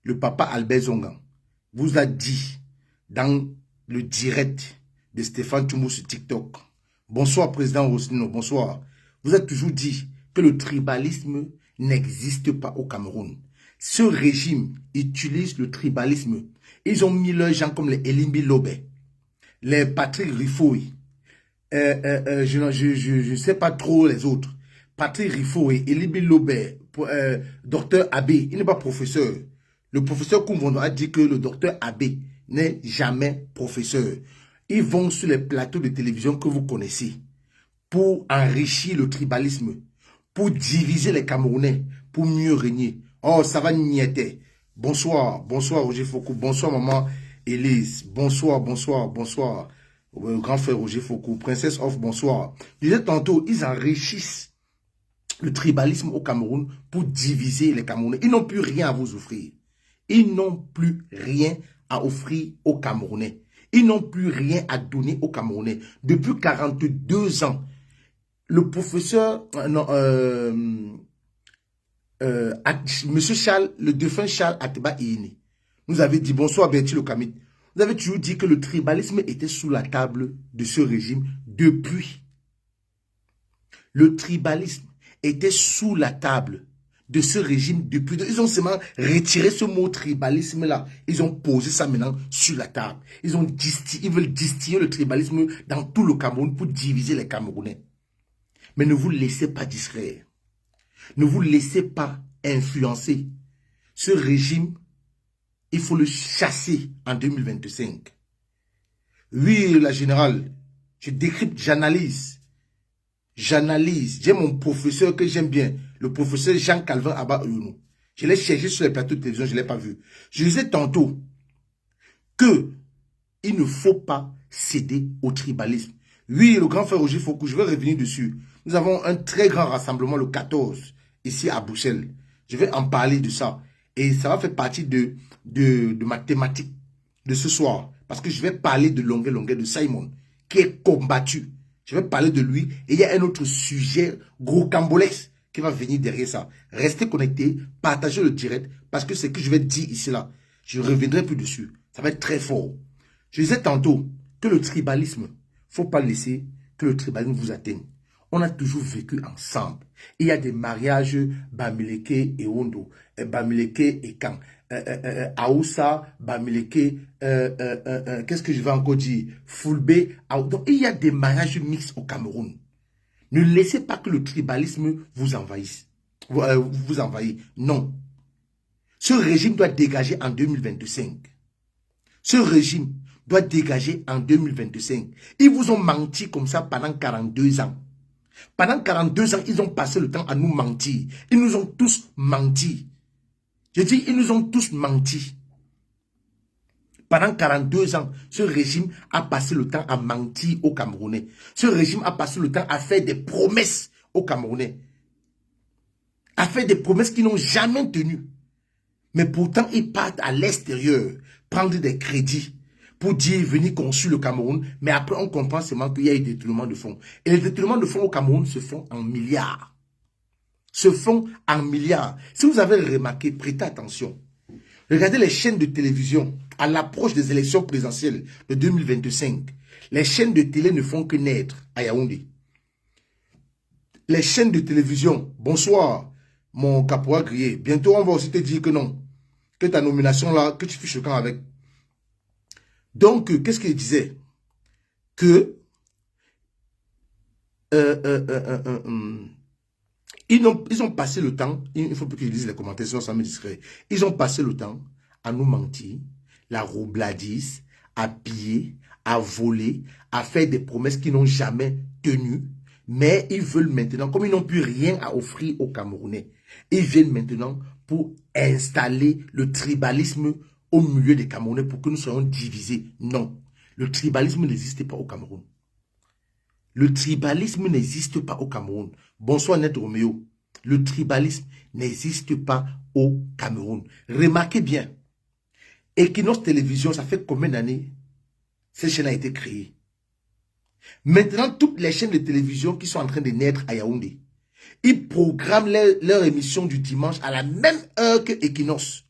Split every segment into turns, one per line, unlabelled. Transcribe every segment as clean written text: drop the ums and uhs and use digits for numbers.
le papa Albert Zongan, vous a dit dans le direct de Stéphane Toumou sur TikTok, bonsoir président Rossino, bonsoir, vous avez toujours dit que le tribalisme n'existe pas au Cameroun. Ce régime utilise le tribalisme. Ils ont mis leurs gens comme les Elimbi Lobé, les Patrick Rifoui, je ne sais pas trop les autres. Patrick Rifoui, Elimbi Lobé, docteur Abbé, il n'est pas professeur. Le professeur Koumvondo a dit que le docteur Abbé n'est jamais professeur. Ils vont sur les plateaux de télévision que vous connaissez pour enrichir le tribalisme, pour diviser les Camerounais, pour mieux régner. Oh, ça va niéter. Bonsoir, bonsoir Roger Foucault, bonsoir maman Élise, bonsoir, bonsoir, bonsoir. Grand frère Roger Foucault, princesse Off, bonsoir. Je disais tantôt, ils enrichissent le tribalisme au Cameroun pour diviser les Camerounais. Ils n'ont plus rien à vous offrir. Ils n'ont plus rien à offrir aux Camerounais. Ils n'ont plus rien à donner aux Camerounais. Depuis 42 ans, le professeur, Monsieur Charles, le défunt Charles Ateba Iene, nous avait dit, bonsoir Bertie Lokamit, vous avez toujours dit que le tribalisme était sous la table de ce régime depuis. Le tribalisme était sous la table de ce régime depuis. Ils ont seulement retiré ce mot tribalisme-là. Ils ont posé ça maintenant sur la table. Ils veulent distiller le tribalisme dans tout le Cameroun pour diviser les Camerounais. Mais ne vous laissez pas distraire. Ne vous laissez pas influencer. Ce régime, il faut le chasser en 2025. Oui, la générale, je décrypte, j'analyse. J'analyse. J'ai mon professeur que j'aime bien, le professeur Jean-Calvin Abba Ounou. Je l'ai cherché sur les plateaux de télévision, je ne l'ai pas vu. Je disais tantôt que il ne faut pas céder au tribalisme. Oui, le grand frère Roger Foucault, je vais revenir dessus. Nous avons un très grand rassemblement le 14, ici à Bruxelles. Je vais en parler de ça. Et ça va faire partie de ma thématique de ce soir. Parce que je vais parler de Longuet de Simon, qui est combattu. Je vais parler de lui. Et il y a un autre sujet, gros cambolex, qui va venir derrière ça. Restez connectés, partagez le direct, parce que ce que je vais dire ici, là, je ne reviendrai plus dessus. Ça va être très fort. Je disais tantôt que le tribalisme, il ne faut pas laisser que le tribalisme vous atteigne. On a toujours vécu ensemble. Il y a des mariages Bamileke et Ondo, Bamileke et Kan, Aoussa, Bamileke, qu'est-ce que je vais encore dire? Fulbe, donc il y a des mariages mixtes au Cameroun. Ne laissez pas que le tribalisme vous envahisse. Vous envahisse. Non. Ce régime doit dégager en 2025. Ce régime doit dégager en 2025. Ils vous ont menti comme ça pendant 42 ans. Pendant 42 ans, ils ont passé le temps à nous mentir. Ils nous ont tous menti. Je dis, ils nous ont tous menti. Pendant 42 ans, ce régime a passé le temps à mentir aux Camerounais. Ce régime a passé le temps à faire des promesses aux Camerounais. À faire des promesses qui n'ont jamais tenu. Mais pourtant, ils partent à l'extérieur, prendre des crédits pour dire venir construire le Cameroun. Mais après, on comprend seulement qu'il y a eu des détournements de fonds. Et les détournements de fonds au Cameroun se font en milliards. Se font en milliards. Si vous avez remarqué, prêtez attention. Regardez les chaînes de télévision à l'approche des élections présidentielles de 2025. Les chaînes de télé ne font que naître à Yaoundé. Les chaînes de télévision, bonsoir, mon caporal grillé. Bientôt, on va aussi te dire que non. Que ta nomination là, que tu fiches le camp avec. Donc, qu'est-ce qu'il disait? Que ils ont passé le temps, il faut plus qu'ils lisent les commentaires, sinon ça me distrait. Ils ont passé le temps à nous mentir, la roubladise, à piller, à voler, à faire des promesses qui n'ont jamais tenu. Mais ils veulent maintenant, comme ils n'ont plus rien à offrir aux Camerounais, ils viennent maintenant pour installer le tribalisme au milieu des Camerounais pour que nous soyons divisés. Non, le tribalisme n'existe pas au Cameroun. Le tribalisme n'existe pas au Cameroun. Bonsoir Net Roméo. Le tribalisme n'existe pas au Cameroun. Remarquez bien. Equinox Télévision, ça fait combien d'années cette chaîne a été créée? Maintenant, toutes les chaînes de télévision qui sont en train de naître à Yaoundé, ils programment leur émission du dimanche à la même heure que Equinox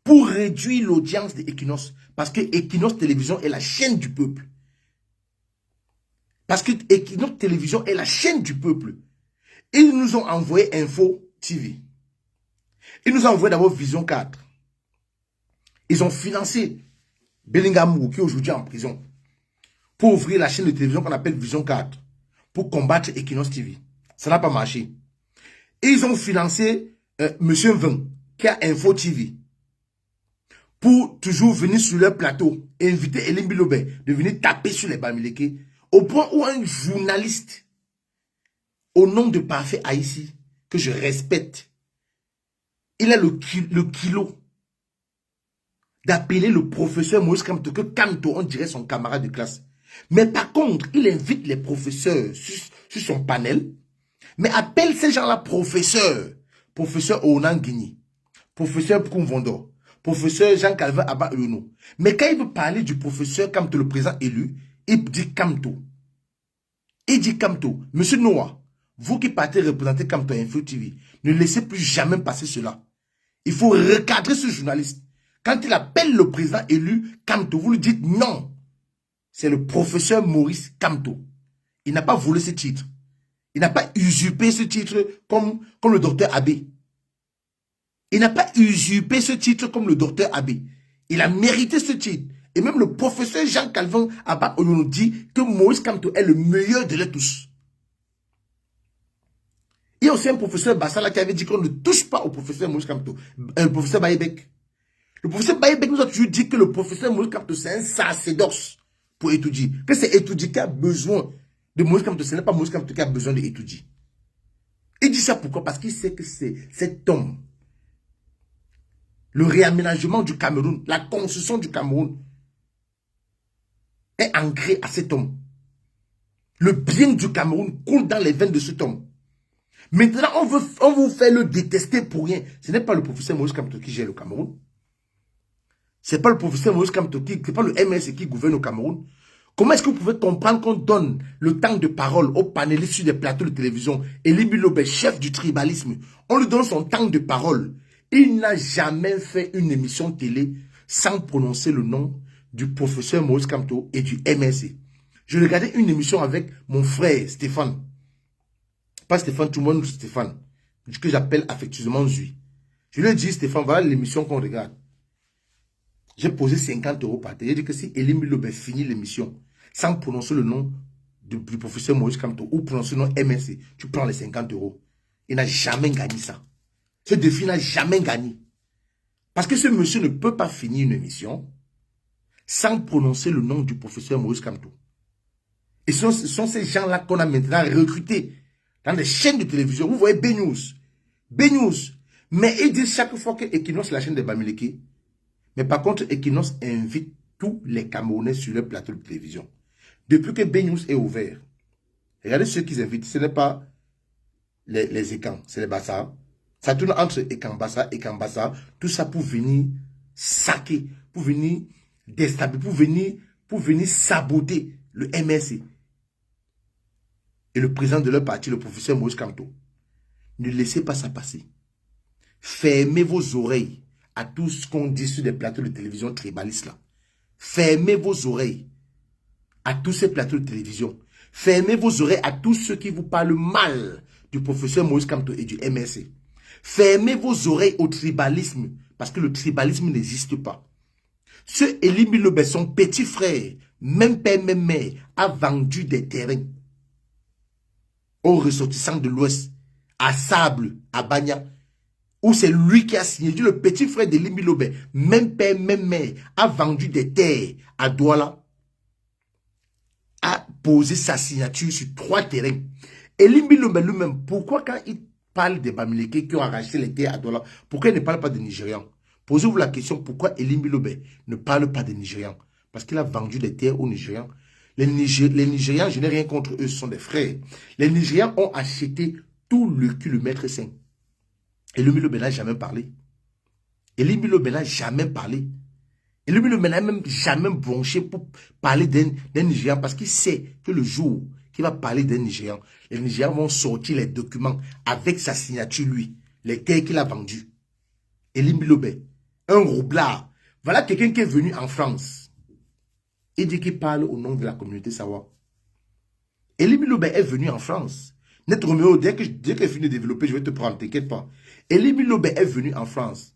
pour réduire l'audience d'Equinox. Parce que Equinox Télévision est la chaîne du peuple. Parce que Equinox Télévision est la chaîne du peuple. Ils nous ont envoyé Info TV. Ils nous ont envoyé d'abord Vision 4. Ils ont financé Bellingham Mou, qui est aujourd'hui en prison, pour ouvrir la chaîne de télévision qu'on appelle Vision 4, pour combattre Equinox TV. Ça n'a pas marché. Et ils ont financé Monsieur Vin, qui a Info TV, pour toujours venir sur leur plateau, et inviter Elim Bilobé de venir taper sur les Bamileke, au point où un journaliste, au nom de Parfait Haïti, que je respecte, il a le kilo d'appeler le professeur Moïse Kamto, que Kamto, on dirait son camarade de classe. Mais par contre, il invite les professeurs sur son panel, mais appelle ces gens-là professeurs. Professeur Onan Guigny, professeur Koumvondo, professeur Jean-Calvin Abba Euno. Mais quand il veut parler du professeur Kamto, le président élu, il dit Kamto. Il dit Kamto. Monsieur Noah, vous qui partez représenter Kamto Info TV, ne laissez plus jamais passer cela. Il faut recadrer ce journaliste. Quand il appelle le président élu Kamto, vous lui dites non. C'est le professeur Maurice Kamto. Il n'a pas volé ce titre. Il n'a pas usurpé ce titre comme le docteur Abbé. Il n'a pas usurpé ce titre comme le docteur Abbé. Il a mérité ce titre. Et même le professeur Jean-Calvin Abba nous dit que Maurice Kamto est le meilleur de les tous. Il y a aussi un professeur Bassala qui avait dit qu'on ne touche pas au professeur Maurice Kamto. Le professeur Baïbek. Le professeur Baïbek nous a toujours dit que le professeur Maurice Kamto, c'est un sacerdoce pour étudier. Que c'est étudier qui a besoin de Maurice Kamto. Ce n'est pas Maurice Kamto qui a besoin d'étudier. Il dit ça pourquoi? Parce qu'il sait que c'est cet homme. Le réaménagement du Cameroun, la construction du Cameroun est ancré à cet homme. Le bien du Cameroun coule dans les veines de cet homme. Maintenant, on vous fait le détester pour rien. Ce n'est pas le professeur Maurice Kamto qui gère le Cameroun. Ce n'est pas le professeur Maurice Kamto qui, ce n'est pas le MS qui gouverne au Cameroun. Comment est-ce que vous pouvez comprendre qu'on donne le temps de parole aux panélistes sur des plateaux de télévision? Elim Bilobé, chef du tribalisme, on lui donne son temps de parole. Il n'a jamais fait une émission télé sans prononcer le nom du professeur Maurice Kamto et du MSC. Je regardais une émission avec mon frère Stéphane. Pas Stéphane, tout le monde, Stéphane, que j'appelle affectueusement Zui. Je lui ai dit, Stéphane, voilà l'émission qu'on regarde. J'ai posé 50 € par terre. J'ai dit que si Elim Bilobé finit l'émission sans prononcer le nom du professeur Maurice Kamto ou prononcer le nom MSC, tu prends les 50 €. Il n'a jamais gagné ça. Ce défi n'a jamais gagné. Parce que ce monsieur ne peut pas finir une émission sans prononcer le nom du professeur Maurice Kamto. Et ce sont ces gens-là qu'on a maintenant recrutés dans des chaînes de télévision. Vous voyez B-News. B-News. Mais ils disent chaque fois que Equinox, la chaîne de Bamileke. Mais par contre, Equinox invite tous les Camerounais sur le plateau de télévision. Depuis que B-News est ouvert, regardez ceux qu'ils invitent. Ce n'est pas les Ekans, c'est les Bassa. Ça tourne entre Ekan-Bassa, Ekan-Bassa. Tout ça pour venir saquer, pour venir déstabiliser, pour venir saboter le MSC. Et le président de leur parti, le professeur Maurice Kamto. Ne laissez pas ça passer. Fermez vos oreilles à tout ce qu'on dit sur des plateaux de télévision tribalistes là. Fermez vos oreilles à tous ces plateaux de télévision. Fermez vos oreilles à tous ceux qui vous parlent mal du professeur Maurice Kamto et du MSC. Fermez vos oreilles au tribalisme parce que le tribalisme n'existe pas. Ce Elim Bilobé, son petit frère, même père, même mère, a vendu des terrains aux ressortissants de l'Ouest, à Sable, à Bagna, où c'est lui qui a signé. Le petit frère de Elim Bilobé, même père, même mère, a vendu des terres à Douala, a posé sa signature sur 3 terrains. Elim Bilobé lui-même, pourquoi quand il parle des Bamileke qui ont arraché les terres à Douala, pourquoi il ne parle pas des Nigérians? Posez-vous la question, pourquoi Elim Bilobé ne parle pas des Nigérians? Parce qu'il a vendu des terres aux Nigérians. Les Nigérians, je n'ai rien contre eux, ce sont des frères. Les Nigérians ont acheté tout le kilomètre 5. Elim Bilobé n'a jamais parlé. Elim Bilobé n'a jamais parlé. Elim Bilobé n'a même jamais bronché pour parler d'un Nigérian parce qu'il sait que le jour qu'il va parler d'un Nigérian, les Nigérians vont sortir les documents avec sa signature, lui, les terres qu'il a vendues. Elim Bilobé un roublard. Voilà quelqu'un qui est venu en France. Il dit qu'il parle au nom de la communauté Sawa. Elie Milobe est venu en France. Net Roméo, dès que je finis de développer, je vais te prendre, t'inquiète pas. Elie Milobe est venu en France.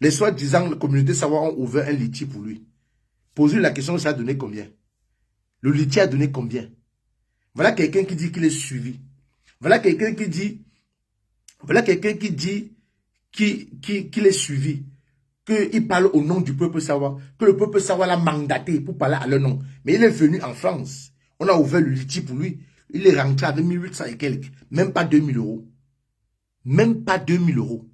Les soi-disant, la communauté Sawa ont ouvert un litier pour lui. Posez-lui la question, ça a donné combien? Le litier a donné combien? Voilà quelqu'un qui dit qu'il est suivi. Voilà quelqu'un qui dit qu'il est suivi, qu'il parle au nom du peuple Sawa, que le peuple Sawa l'a mandaté pour parler à leur nom. Mais il est venu en France. On a ouvert le litier pour lui. Il est rentré avec 1800 et quelques. Même pas 2000 euros. Même pas 2000 euros.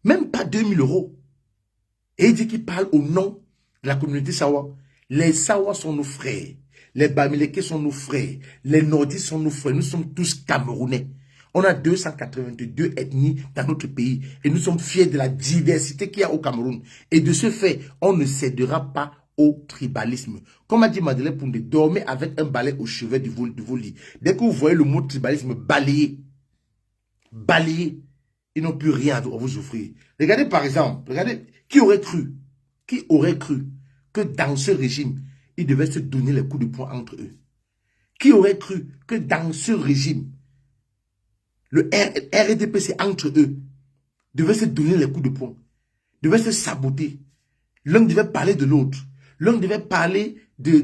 Même pas 2000 euros. Et il dit qu'il parle au nom de la communauté Sawa. Les Sawa sont nos frères. Les Bamileke sont nos frères. Les Nordistes sont nos frères. Nous sommes tous Camerounais. On a 282 ethnies dans notre pays. Et nous sommes fiers de la diversité qu'il y a au Cameroun. Et de ce fait, on ne cédera pas au tribalisme. Comme a dit Madeleine Poundé, dormez avec un balai au chevet de vos lits. Dès que vous voyez le mot tribalisme balayé, ils n'ont plus rien à vous offrir. Regardez par exemple, regardez, qui aurait cru que dans ce régime, ils devaient se donner les coups de poing entre eux? Qui aurait cru que dans ce régime, le RDPC entre eux, devaient se donner les coups de poing, devaient se saboter? L'un devait parler de l'autre. L'un devait parler de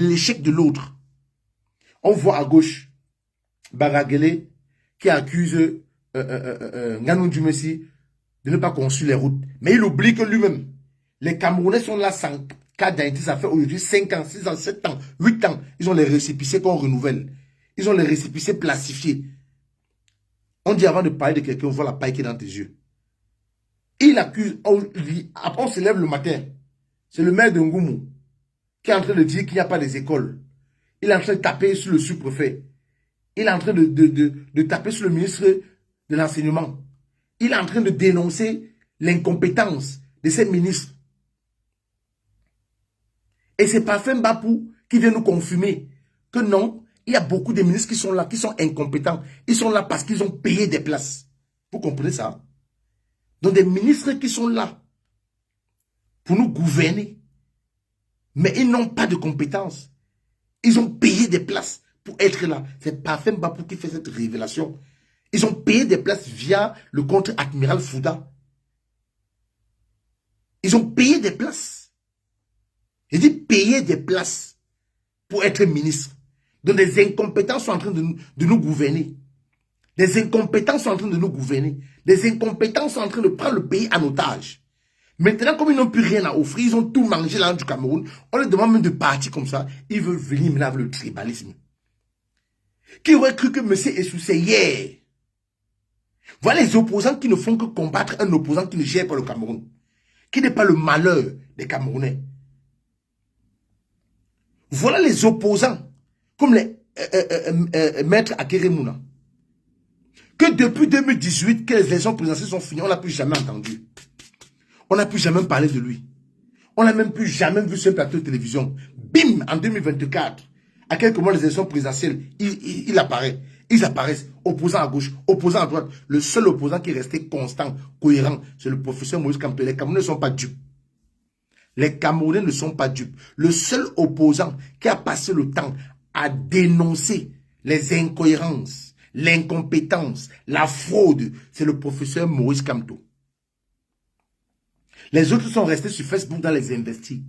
l'échec de l'autre. On voit à gauche Baragele qui accuse Nganou Dumessi de ne pas construire les routes. Mais il oublie que lui-même, les Camerounais sont là sans cas d'identité. Ça fait aujourd'hui 5 ans, 6 ans, 7 ans, 8 ans. Ils ont les récépissés qu'on renouvelle. Ils ont les récépissés plastifiés. On dit avant de parler de quelqu'un, on voit la paille qui est dans tes yeux. Il accuse, après on se lève le matin. C'est le maire de Ngoumou qui est en train de dire qu'il n'y a pas des écoles. Il est en train de taper sur le sous-préfet. Il est en train de taper sur le ministre de l'enseignement. Il est en train de dénoncer l'incompétence de ces ministres. Et c'est Parfum Bapou qui vient nous confirmer que non, il y a beaucoup de ministres qui sont là, qui sont incompétents. Ils sont là parce qu'ils ont payé des places. Vous comprenez ça? Donc des ministres qui sont là pour nous gouverner, mais ils n'ont pas de compétences. Ils ont payé des places pour être là. C'est Parfum Bapou qui fait cette révélation. Ils ont payé des places via le contre-admiral Fouda. Ils ont payé des places. J'ai dit payer des places pour être ministre. Donc des incompétents sont en train de nous gouverner. Des incompétents sont en train de nous gouverner. Des incompétents sont en train de prendre le pays en otage. Maintenant, comme ils n'ont plus rien à offrir, ils ont tout mangé là du Cameroun, on leur demande même de partir comme ça. Ils veulent venir maintenant avec le tribalisme. Qui aurait cru que M. Essou, c'est hier? Voilà les opposants qui ne font que combattre un opposant qui ne gère pas le Cameroun. Qui n'est pas le malheur des Camerounais. Voilà les opposants, comme les maîtres Akeremouna. Que depuis 2018, que les élections présidentielles sont finies, on n'a plus jamais entendu. On n'a plus jamais parlé de lui. On n'a même plus jamais vu sur un plateau de télévision. Bim, en 2024, à quelques mois des élections présidentielles, il apparaît. Ils apparaissent, opposants à gauche, opposants à droite. Le seul opposant qui est resté constant, cohérent, c'est le professeur Moïse Kamto. Les Camerounais ne sont pas dupes. Les Camerounais ne sont pas dupes. Le seul opposant qui a passé le temps à dénoncer les incohérences, l'incompétence, la fraude, c'est le professeur Maurice Kamto. Les autres sont restés sur Facebook dans les invectives.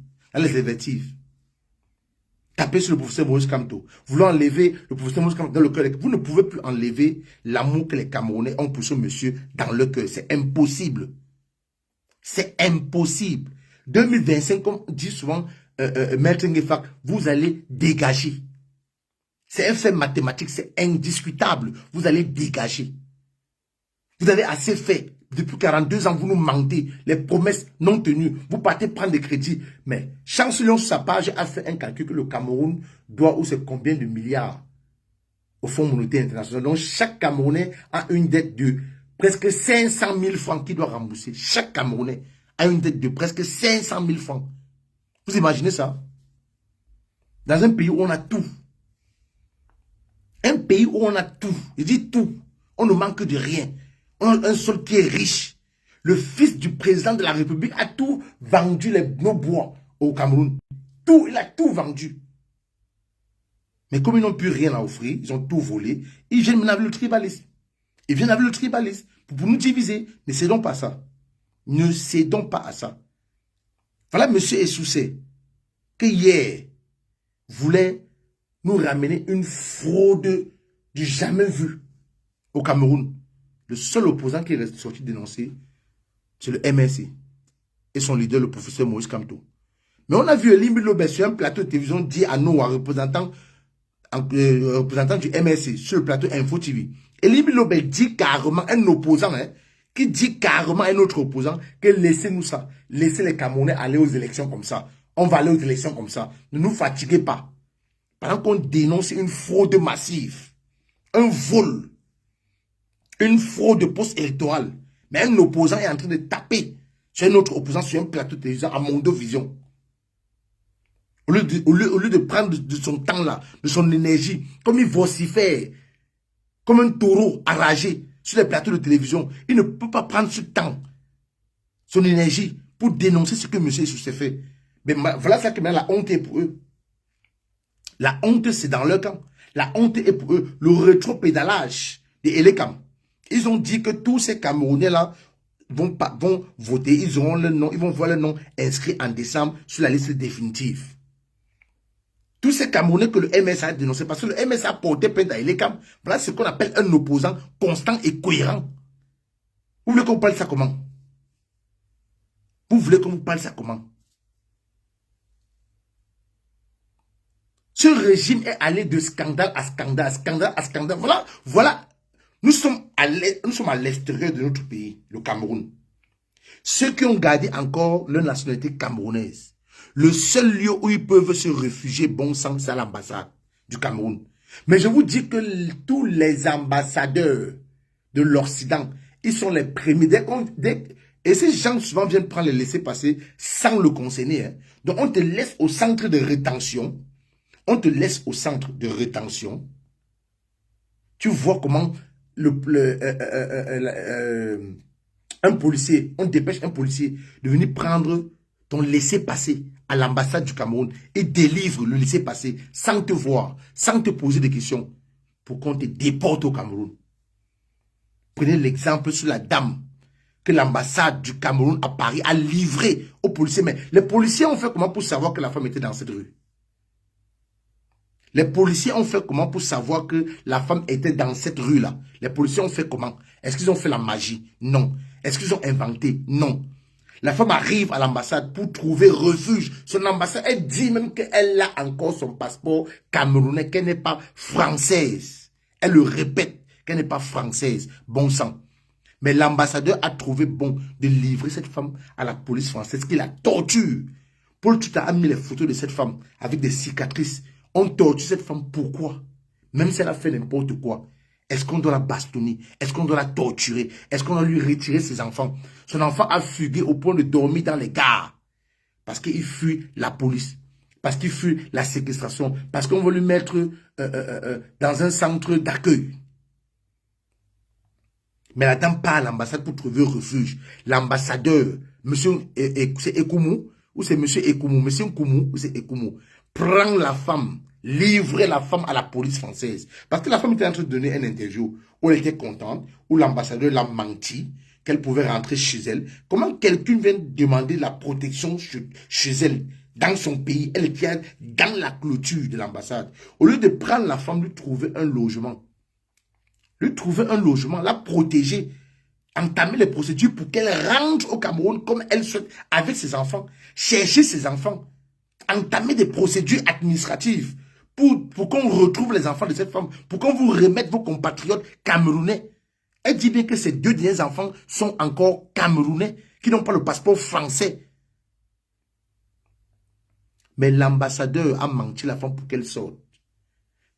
Tapez sur le professeur Maurice Kamto. Vous voulez enlever le professeur Maurice Kamto dans le cœur. Vous ne pouvez plus enlever l'amour que les Camerounais ont pour ce monsieur dans le cœur. C'est impossible. C'est impossible. 2025, comme dit souvent Maître Ngefak, vous allez dégager. C'est un fait mathématique, c'est indiscutable. Vous allez dégager. Vous avez assez fait. Depuis 42 ans, vous nous mentez. Les promesses non tenues. Vous partez prendre des crédits. Mais Chancelion sur sa page a fait un calcul que le Cameroun doit, ou c'est combien de milliards au Fonds monétaire international. Donc chaque Camerounais a une dette de presque 500 000 francs qu'il doit rembourser. Chaque Camerounais a une dette de presque 500 000 francs. Vous imaginez ça? Dans un pays où on a tout. Un pays où on a tout. Je dis tout. On ne manque de rien. On a un sol qui est riche. Le fils du président de la République a tout vendu, nos bois au Cameroun. Tout, il a tout vendu. Mais comme ils n'ont plus rien à offrir, ils ont tout volé, ils viennent maintenant avec le tribalisme. Ils viennent avec le tribalisme pour nous diviser. Ne cédons pas à ça. Ne cédons pas à ça. Voilà M. Essoussé, que hier voulait nous ramener une fraude du jamais vu au Cameroun. Le seul opposant qui est sorti dénoncer, c'est le MSC et son leader, le professeur Moïse Kamto. Mais on a vu Elimbi Lobé sur un plateau de télévision dire à nos représentants du MSC sur le plateau Info TV. Elimbi Lobé dit carrément un opposant, qui dit carrément à un autre opposant que laissez-nous ça, laissez les Camerounais aller aux élections comme ça. On va aller aux élections comme ça. Ne nous fatiguez pas. Pendant qu'on dénonce une fraude massive, un vol, une fraude de poste électoral, mais un opposant est en train de taper sur un autre opposant sur un plateau de télévision à Mondovision. Au lieu de prendre de son temps là, de son énergie, comme il vocifère, comme un taureau enragé sur les plateaux de télévision, il ne peut pas prendre ce temps, son énergie, pour dénoncer ce que M. Essoussé fait. Mais voilà ça que maintenant la honte est pour eux. La honte, c'est dans leur camp. La honte est pour eux. Le rétro-pédalage de Elekam. Ils ont dit que tous ces Camerounais-là vont voter. Ils auront le nom, ils vont voir le nom inscrit en décembre sur la liste définitive. Tous ces Camerounais que le MSA a dénoncé, parce que le MSA a porté plainte à Elekam, voilà ce qu'on appelle un opposant constant et cohérent. Vous voulez qu'on vous parle ça comment? Vous voulez qu'on vous parle ça comment? Ce régime est allé de scandale à scandale, scandale à scandale. Voilà. Nous sommes à l'extérieur de notre pays, le Cameroun. Ceux qui ont gardé encore leur nationalité camerounaise, le seul lieu où ils peuvent se réfugier, bon sang, c'est à l'ambassade du Cameroun. Mais je vous dis que tous les ambassadeurs de l'Occident, ils sont les premiers. Et ces gens souvent viennent prendre les laissez-passer sans le concerner. Donc on te laisse au centre de rétention. On te laisse au centre de rétention. Tu vois comment un policier, on dépêche un policier de venir prendre ton laissez-passer à l'ambassade du Cameroun et délivre le laissez-passer sans te voir, sans te poser des questions pour qu'on te déporte au Cameroun. Prenez l'exemple sur la dame que l'ambassade du Cameroun à Paris a livré aux policiers. Mais les policiers ont fait comment pour savoir que la femme était dans cette rue? Les policiers ont fait comment pour savoir que la femme était dans cette rue-là? Les policiers ont fait comment? Est-ce qu'ils ont fait la magie? Non. Est-ce qu'ils ont inventé? Non. La femme arrive à l'ambassade pour trouver refuge. Son ambassade, elle dit même qu'elle a encore son passeport camerounais, qu'elle n'est pas française. Elle le répète, qu'elle n'est pas française. Bon sang. Mais l'ambassadeur a trouvé bon de livrer cette femme à la police française qui la torture. Paul Tuta a mis les photos de cette femme avec des cicatrices. On torture cette femme, pourquoi? Même si elle a fait n'importe quoi. Est-ce qu'on doit la bastonner? Est-ce qu'on doit la torturer? Est-ce qu'on doit lui retirer ses enfants? Son enfant a fugué au point de dormir dans les gares. Parce qu'il fuit la police. Parce qu'il fuit la séquestration. Parce qu'on veut lui mettre dans un centre d'accueil. Mais la dame part à l'ambassade pour trouver refuge. L'ambassadeur, monsieur Ekoumou, ou c'est monsieur Ekoumou, monsieur Nkoumou, ou c'est Ekoumou, prend la femme, livrer la femme à la police française. Parce que la femme était en train de donner une interview où elle était contente, où l'ambassadeur l'a menti, qu'elle pouvait rentrer chez elle. Comment quelqu'un vient demander la protection chez elle, dans son pays, elle était dans la clôture de l'ambassade. Au lieu de prendre la femme, lui trouver un logement. La protéger, entamer les procédures pour qu'elle rentre au Cameroun comme elle souhaite avec ses enfants, chercher ses enfants, entamer des procédures administratives pour qu'on retrouve les enfants de cette femme, pour qu'on vous remette vos compatriotes camerounais. Elle dit bien que ces deux derniers enfants sont encore camerounais, qui n'ont pas le passeport français. Mais l'ambassadeur a menti la femme pour qu'elle sorte.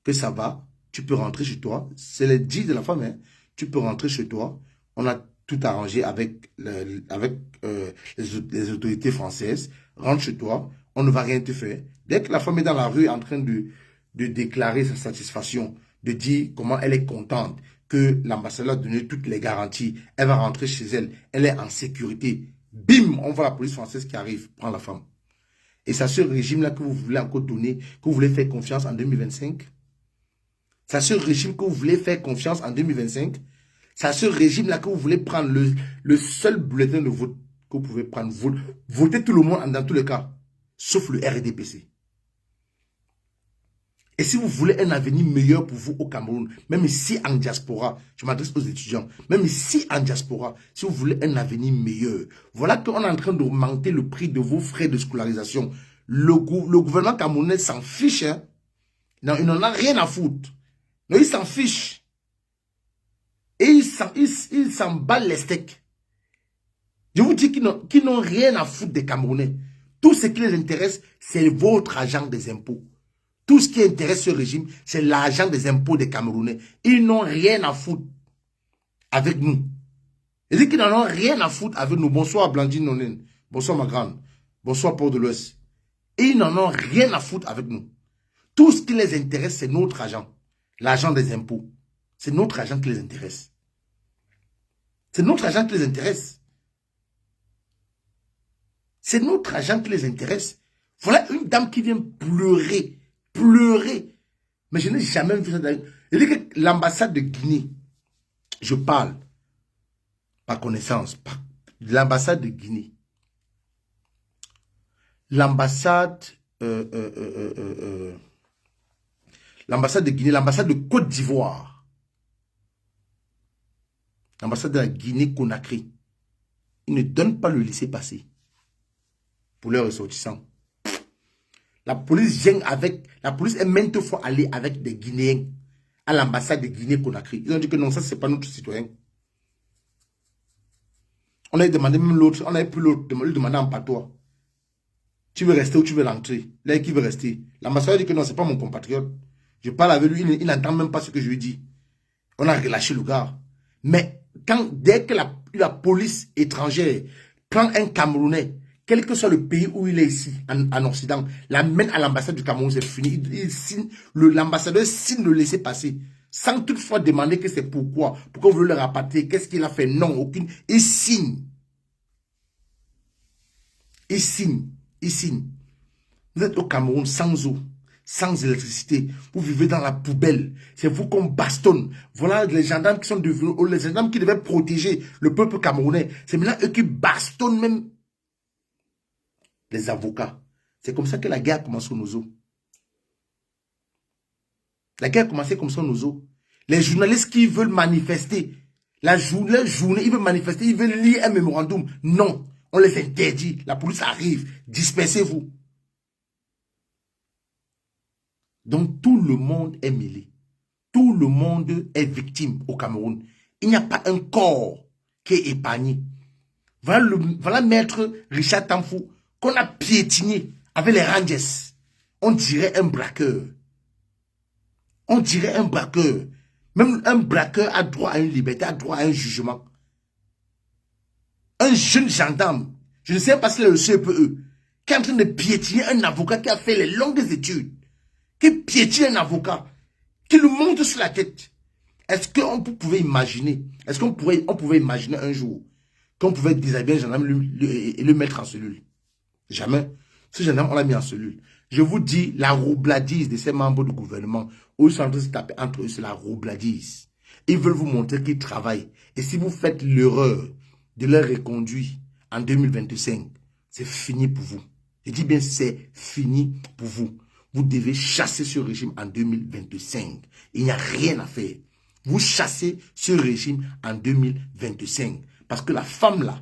Que ça va, tu peux rentrer chez toi. C'est le dit de la femme, hein. Tu peux rentrer chez toi. On a tout arrangé avec les autorités françaises. Rentre chez toi, on ne va rien te faire. Dès que la femme est dans la rue en train de déclarer sa satisfaction, de dire comment elle est contente, que l'ambassadeur a donné toutes les garanties. Elle va rentrer chez elle. Elle est en sécurité. Bim, on voit la police française qui arrive, prend la femme. Et c'est à ce régime-là que vous voulez encore donner, que vous voulez faire confiance en 2025. C'est à ce régime que vous voulez faire confiance en 2025. C'est à ce régime-là que vous voulez prendre le seul bulletin de vote que vous pouvez prendre. Votez tout le monde dans tous les cas, sauf le RDPC. Et si vous voulez un avenir meilleur pour vous au Cameroun, même ici en diaspora, je m'adresse aux étudiants, même ici en diaspora, si vous voulez un avenir meilleur, voilà qu'on est en train d'augmenter le prix de vos frais de scolarisation. Le gouvernement camerounais s'en fiche. Hein? Non, il n'en a rien à foutre. Non, il s'en fiche. Et il s'en bat les steaks. Je vous dis qu'ils n'ont rien à foutre des Camerounais. Tout ce qui les intéresse, c'est votre argent des impôts. Tout ce qui intéresse ce régime, c'est l'argent des impôts des Camerounais. Ils n'ont rien à foutre avec nous. Ils disent qu'ils n'en ont rien à foutre avec nous. Bonsoir Blandine Nonen. Bonsoir ma grande. Bonsoir Port de l'Ouest. Et ils n'en ont rien à foutre avec nous. Tout ce qui les intéresse, c'est notre argent. L'argent des impôts. C'est notre argent qui les intéresse. C'est notre argent qui les intéresse. C'est notre argent qui les intéresse. Voilà une dame qui vient pleurer. Pleurer. Mais je n'ai jamais vu ça. Je dis que l'ambassade de Guinée, je parle par connaissance, l'ambassade de Guinée. L'ambassade de Guinée, l'ambassade de Côte d'Ivoire, l'ambassade de la Guinée-Conakry, ils ne donnent pas le laissez-passer pour leurs ressortissants. La police vient avec, la police est maintes fois allée avec des Guinéens à l'ambassade de Guinée-Conakry. Ils ont dit que non, ça c'est pas notre citoyen. On a demandé même l'autre, on a pu l'autre, lui demander en patois. Tu veux rester ou tu veux rentrer? Là, qui veut rester? L'ambassadeur dit que non, c'est pas mon compatriote. Je parle avec lui, il n'entend même pas ce que je lui dis. On a relâché le gars. Mais dès que la police étrangère prend un Camerounais, quel que soit le pays où il est ici, en Occident, l'amène à l'ambassade du Cameroun, c'est fini. L'ambassadeur signe le laisser passer, sans toutefois demander que c'est pourquoi. Pourquoi vous voulez le rapatrier? Qu'est-ce qu'il a fait? Non, aucune. Il signe. Il signe. Il signe. Vous êtes au Cameroun sans eau, sans électricité. Vous vivez dans la poubelle. C'est vous qu'on bastonne. Voilà les gendarmes qui sont devenus, les gendarmes qui devaient protéger le peuple camerounais. C'est maintenant eux qui bastonnent même les avocats. C'est comme ça que la guerre a commencé aux eaux. La guerre a commencé comme ça aux eaux. Les journalistes qui veulent manifester, la journée, ils veulent manifester, ils veulent lire un mémorandum. Non, on les interdit. La police arrive. Dispersez-vous. Donc tout le monde est mêlé. Tout le monde est victime au Cameroun. Il n'y a pas un corps qui est épargné. Voilà maître Richard Tamfou qu'on a piétiné avec les Rangers. On dirait un braqueur. On dirait un braqueur. Même un braqueur a droit à une liberté, a droit à un jugement. Un jeune gendarme, je ne sais pas si c'est le CPE, qui est en train de piétiner un avocat qui a fait les longues études, qui piétine un avocat, qui le monte sur la tête. Est-ce qu'on pouvait imaginer, on pouvait imaginer un jour qu'on pouvait déshabiller un gendarme et le mettre en cellule? Jamais. Ce gendarme, on l'a mis en cellule. Je vous dis, la roubladise de ces membres du gouvernement, où ils sont en train de se taper entre eux, c'est la roubladise. Ils veulent vous montrer qu'ils travaillent. Et si vous faites l'erreur de leur reconduire en 2025, c'est fini pour vous. Je dis bien, c'est fini pour vous. Vous devez chasser ce régime en 2025. Il n'y a rien à faire. Vous chassez ce régime en 2025. Parce que la femme là,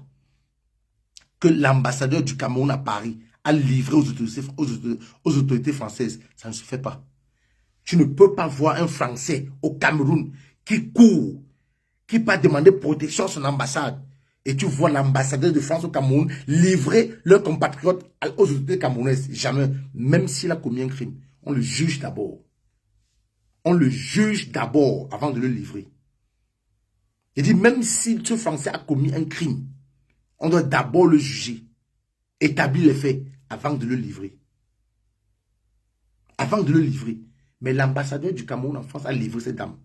que l'ambassadeur du Cameroun à Paris a livré aux autorités françaises, ça ne se fait pas. Tu ne peux pas voir un Français au Cameroun qui court, qui va demander protection à son ambassade. Et tu vois l'ambassadeur de France au Cameroun livrer leurs compatriotes aux autorités camerounaises. Jamais. Même s'il a commis un crime, on le juge d'abord. On le juge d'abord avant de le livrer. Il dit, même si ce Français a commis un crime, on doit d'abord le juger, établir les faits avant de le livrer. Avant de le livrer. Mais l'ambassadeur du Cameroun en France a livré cette dame.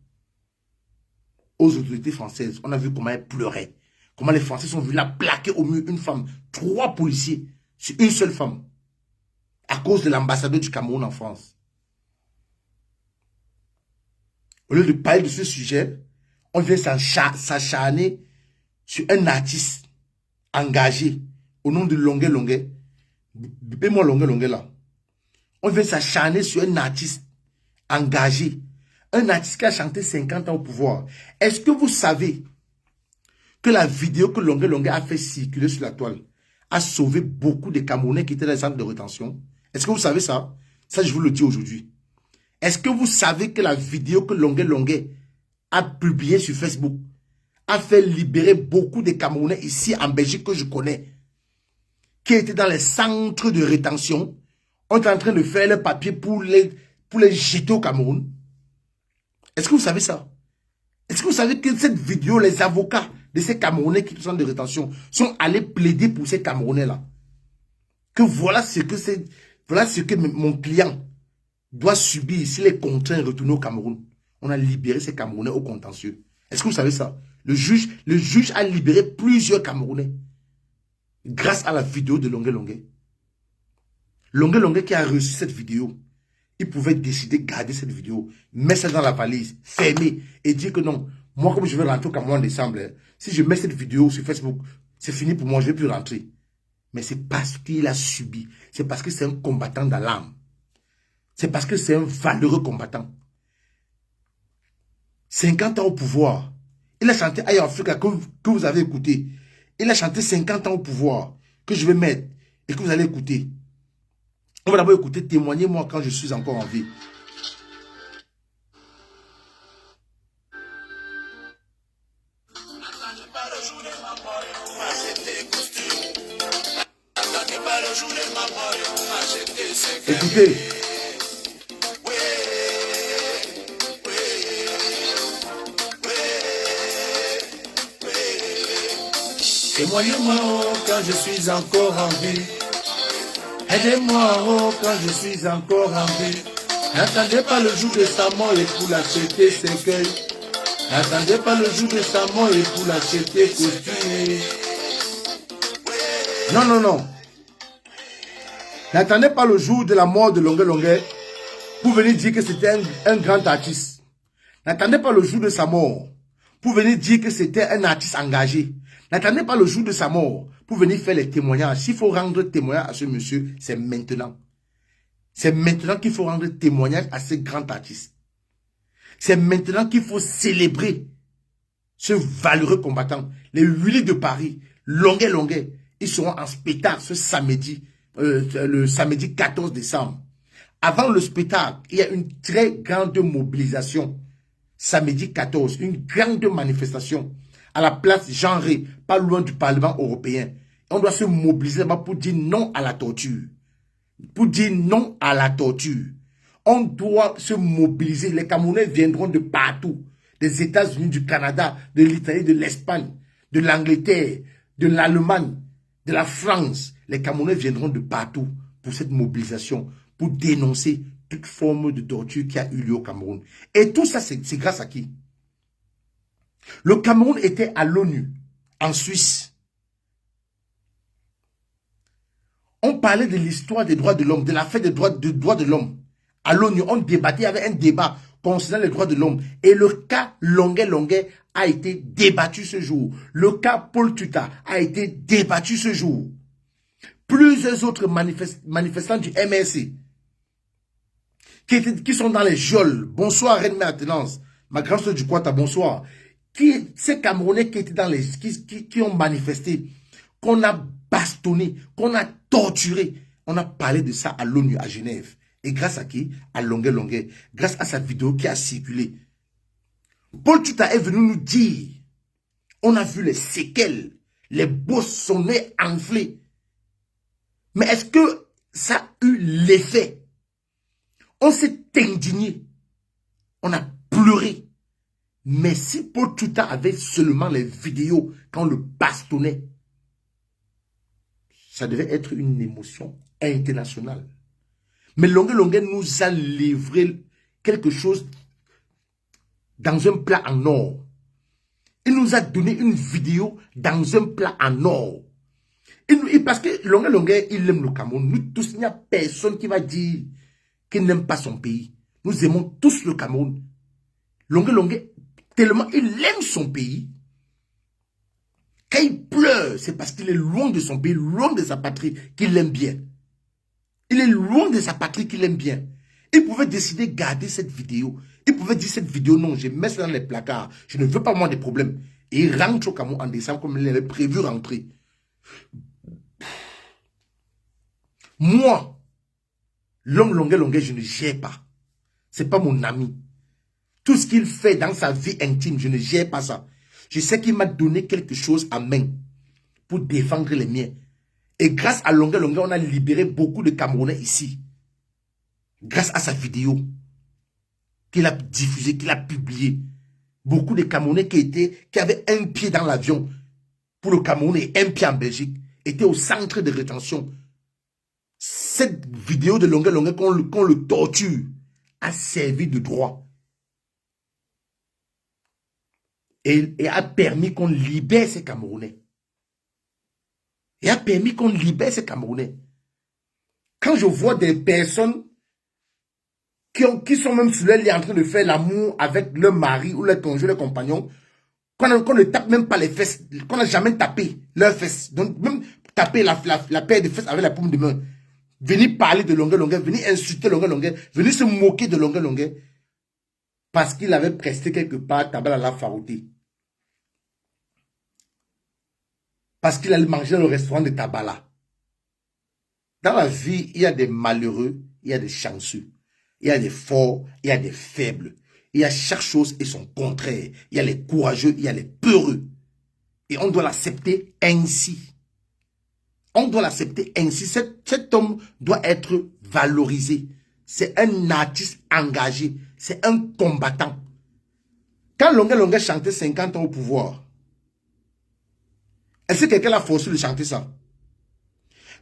aux autorités françaises. On a vu comment elle pleurait. Comment les Français sont venus la plaquer au mur une femme. 3 policiers sur une seule femme. À cause de l'ambassadeur du Cameroun en France. Au lieu de parler de ce sujet, on vient s'acharner sur un artiste engagé au nom de Longuet Longuet. Bipez-moi Longuet Longuet là. On vient s'acharner sur un artiste engagé. Un artiste qui a chanté 50 ans au pouvoir. Est-ce que vous savez que la vidéo que Longuet Longuet a fait circuler sur la toile a sauvé beaucoup de Camerounais qui étaient dans les centres de rétention? Est-ce que vous savez ça? Ça, je vous le dis aujourd'hui. Est-ce que vous savez que la vidéo que Longuet Longuet a publiée sur Facebook a fait libérer beaucoup de Camerounais ici en Belgique que je connais, qui étaient dans les centres de rétention? On est en train de faire le papier pour les jeter au Cameroun. Est-ce que vous savez ça? Est-ce que vous savez que cette vidéo, les avocats de ces Camerounais qui sont de rétention sont allés plaider pour ces Camerounais-là? Que voilà ce que mon client doit subir s'il est contraint de retourner au Cameroun. On a libéré ces Camerounais au contentieux. Est-ce que vous savez ça? Le juge a libéré plusieurs Camerounais grâce à la vidéo de Longuet Longuet. Longuet Longuet qui a reçu cette vidéo, il pouvait décider de garder cette vidéo, mettre ça dans la valise, fermer et dire que non, moi comme je vais rentrer au Cameroun en décembre, si je mets cette vidéo sur Facebook, c'est fini pour moi, je ne vais plus rentrer. Mais c'est parce qu'il a subi, c'est parce que c'est un combattant dans l'âme. C'est parce que c'est un valeureux combattant. 50 ans au pouvoir. Il a chanté Aya Africa que vous avez écouté. Il a chanté 50 ans au pouvoir que je vais mettre et que vous allez écouter. On va d'abord écouter Témoignez-moi quand je suis encore en vie. Écoutez. Témoignez-moi quand je suis encore en vie. Aidez-moi quand je suis encore en vie. N'attendez pas le jour de sa mort et pour l'acheter cercueil. N'attendez pas le jour de sa mort et pour l'acheter costume. Non, non, non. N'attendez pas le jour de la mort de Longuet Longuet pour venir dire que c'était un grand artiste. N'attendez pas le jour de sa mort pour venir dire que c'était un artiste engagé. N'attendez pas le jour de sa mort pour venir faire les témoignages. S'il faut rendre témoignage à ce monsieur, c'est maintenant. C'est maintenant qu'il faut rendre témoignage à ce grand artiste. C'est maintenant qu'il faut célébrer ce valeureux combattant. Les Willy de Paris, Longuet Longuet, ils seront en spectacle ce samedi, le samedi 14 décembre. Avant le spectacle, il y a une très grande mobilisation. Samedi 14, une grande manifestation à la place Jean Ré, pas loin du Parlement européen. On doit se mobiliser pour dire non à la torture. Pour dire non à la torture. On doit se mobiliser. Les Camerounais viendront de partout. Des États-Unis, du Canada, de l'Italie, de l'Espagne, de l'Angleterre, de l'Allemagne, de la France. Les Camerounais viendront de partout pour cette mobilisation, pour dénoncer toute forme de torture qui a eu lieu au Cameroun. Et tout ça, c'est grâce à qui? Le Cameroun était à l'ONU, en Suisse. On parlait de l'histoire des droits de l'homme, de la fête des droits de l'homme. À l'ONU, on débattait, il y avait un débat concernant les droits de l'homme. Et le cas Longuet Longuet a été débattu ce jour. Le cas Paul Tuta a été débattu ce jour. Plusieurs autres manifestants du MRC qui sont dans les geôles. Bonsoir, Reine Maintenance. Ma grande soeur du Kwata, bonsoir. Ces Camerounais qui étaient dans les qui ont manifesté, qu'on a bastonné, qu'on a torturé. On a parlé de ça à l'ONU à Genève. Et grâce à qui? À Longuet Longuet. Grâce à sa vidéo qui a circulé. Paul Tuta est venu nous dire, on a vu les séquelles, les bosses sont nés enflés. Mais est-ce que ça a eu l'effet? On s'est indigné. On a pleuré. Mais si Paul Tuta avait seulement les vidéos quand on le bastonnait, ça devait être une émotion internationale. Mais Longuet Longuet nous a livré quelque chose dans un plat en or. Il nous a donné une vidéo dans un plat en or. Parce que Longué Longué, il aime le Cameroun. Nous tous, il n'y a personne qui va dire qu'il n'aime pas son pays. Nous aimons tous le Cameroun. Longué Longué, tellement il aime son pays. Quand il pleure, c'est parce qu'il est loin de son pays, loin de sa patrie, qu'il l'aime bien. Il est loin de sa patrie qu'il aime bien. Il pouvait décider de garder cette vidéo. Il pouvait dire cette vidéo, non, je mets ça dans les placards. Je ne veux pas moi des problèmes. Et il rentre au Cameroun en décembre comme il avait prévu rentrer. Moi, l'homme Longué Longué, je ne gère pas. Ce n'est pas mon ami. Tout ce qu'il fait dans sa vie intime, je ne gère pas ça. Je sais qu'il m'a donné quelque chose à main pour défendre les miens. Et grâce à Longué Longué, on a libéré beaucoup de Camerounais ici. Grâce à sa vidéo qu'il a diffusée, qu'il a publiée. Beaucoup de Camerounais qui avaient un pied dans l'avion pour le Cameroun et un pied en Belgique étaient au centre de rétention. Cette vidéo de Longué Longué, qu'on le torture, a servi de droit. Et a permis qu'on libère ces Camerounais. Et a permis qu'on libère ces Camerounais. Quand je vois des personnes qui sont même sur leur lit en train de faire l'amour avec leur mari ou leur conjoint, leur compagnon, qu'on ne tape même pas les fesses, qu'on n'a jamais tapé leurs fesses. Donc même taper la paire de fesses avec la paume de main. Venir parler de Longué Longué, venir insulter Longué Longué, venir se moquer de Longué Longué. Parce qu'il avait presté quelque part Tabala la Farouté. Parce qu'il allait manger dans le restaurant de Tabala. Dans la vie, il y a des malheureux, il y a des chanceux. Il y a des forts, il y a des faibles. Il y a chaque chose et son contraire. Il y a les courageux, il y a les peureux. Et on doit l'accepter ainsi. On doit l'accepter ainsi. Cet homme doit être valorisé. C'est un artiste engagé. C'est un combattant. Quand Longué Longué chantait 50 ans au pouvoir, est-ce que quelqu'un l'a forcé de chanter ça?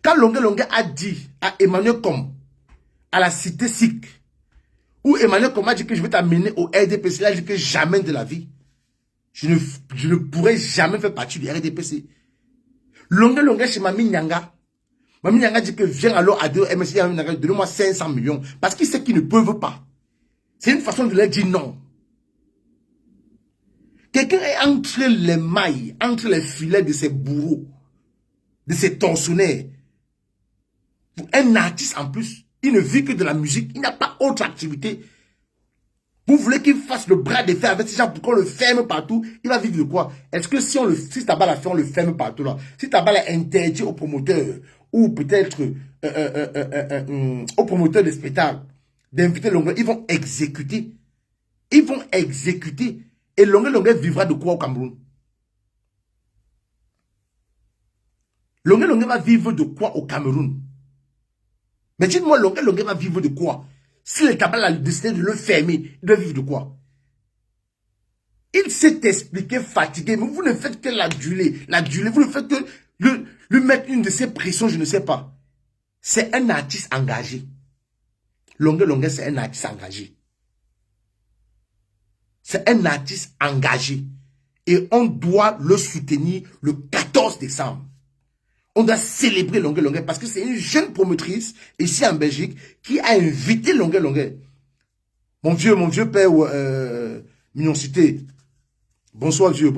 Quand Longué Longué a dit à Emmanuel Com, à la cité sikh, où Emmanuel Com a dit que je vais t'amener au RDPC, il a dit que jamais de la vie, je ne pourrai jamais faire partie du RDPC. Longué Longué chez Mami Nyanga. Mami Nyanga dit que viens alors à deux MSC, donne-moi 500 millions. Parce qu'il sait qu'ils ne peuvent pas. C'est une façon de leur dire non. Quelqu'un est entre les mailles, entre les filets de ses bourreaux, de ses tortionnaires. Pour un artiste en plus, il ne vit que de la musique, il n'a pas autre activité. Vous voulez qu'il fasse le bras de fer avec ces gens pour qu'on le ferme partout, il va vivre de quoi? Est-ce que si Tabala fait, on le ferme partout là? Si Tabala interdit aux promoteurs, ou peut-être aux promoteurs de spectacles, d'inviter Longué, ils vont exécuter. Ils vont exécuter. Et Longué vivra de quoi au Cameroun? Longué va vivre de quoi au Cameroun? Mais dites-moi, Longué va vivre de quoi? Si le Tabala a décidé de le fermer, il doit vivre de quoi? Il s'est expliqué fatigué, mais vous ne faites que l'aduler. Vous ne faites que lui mettre une de ses pressions, je ne sais pas. C'est un artiste engagé. Longué, c'est un artiste engagé. C'est un artiste engagé. Et on doit le soutenir le 14 décembre. On doit célébrer Longué parce que c'est une jeune promotrice ici en Belgique qui a invité Longué. Mon vieux père Mignoncité. Bonsoir Dieu.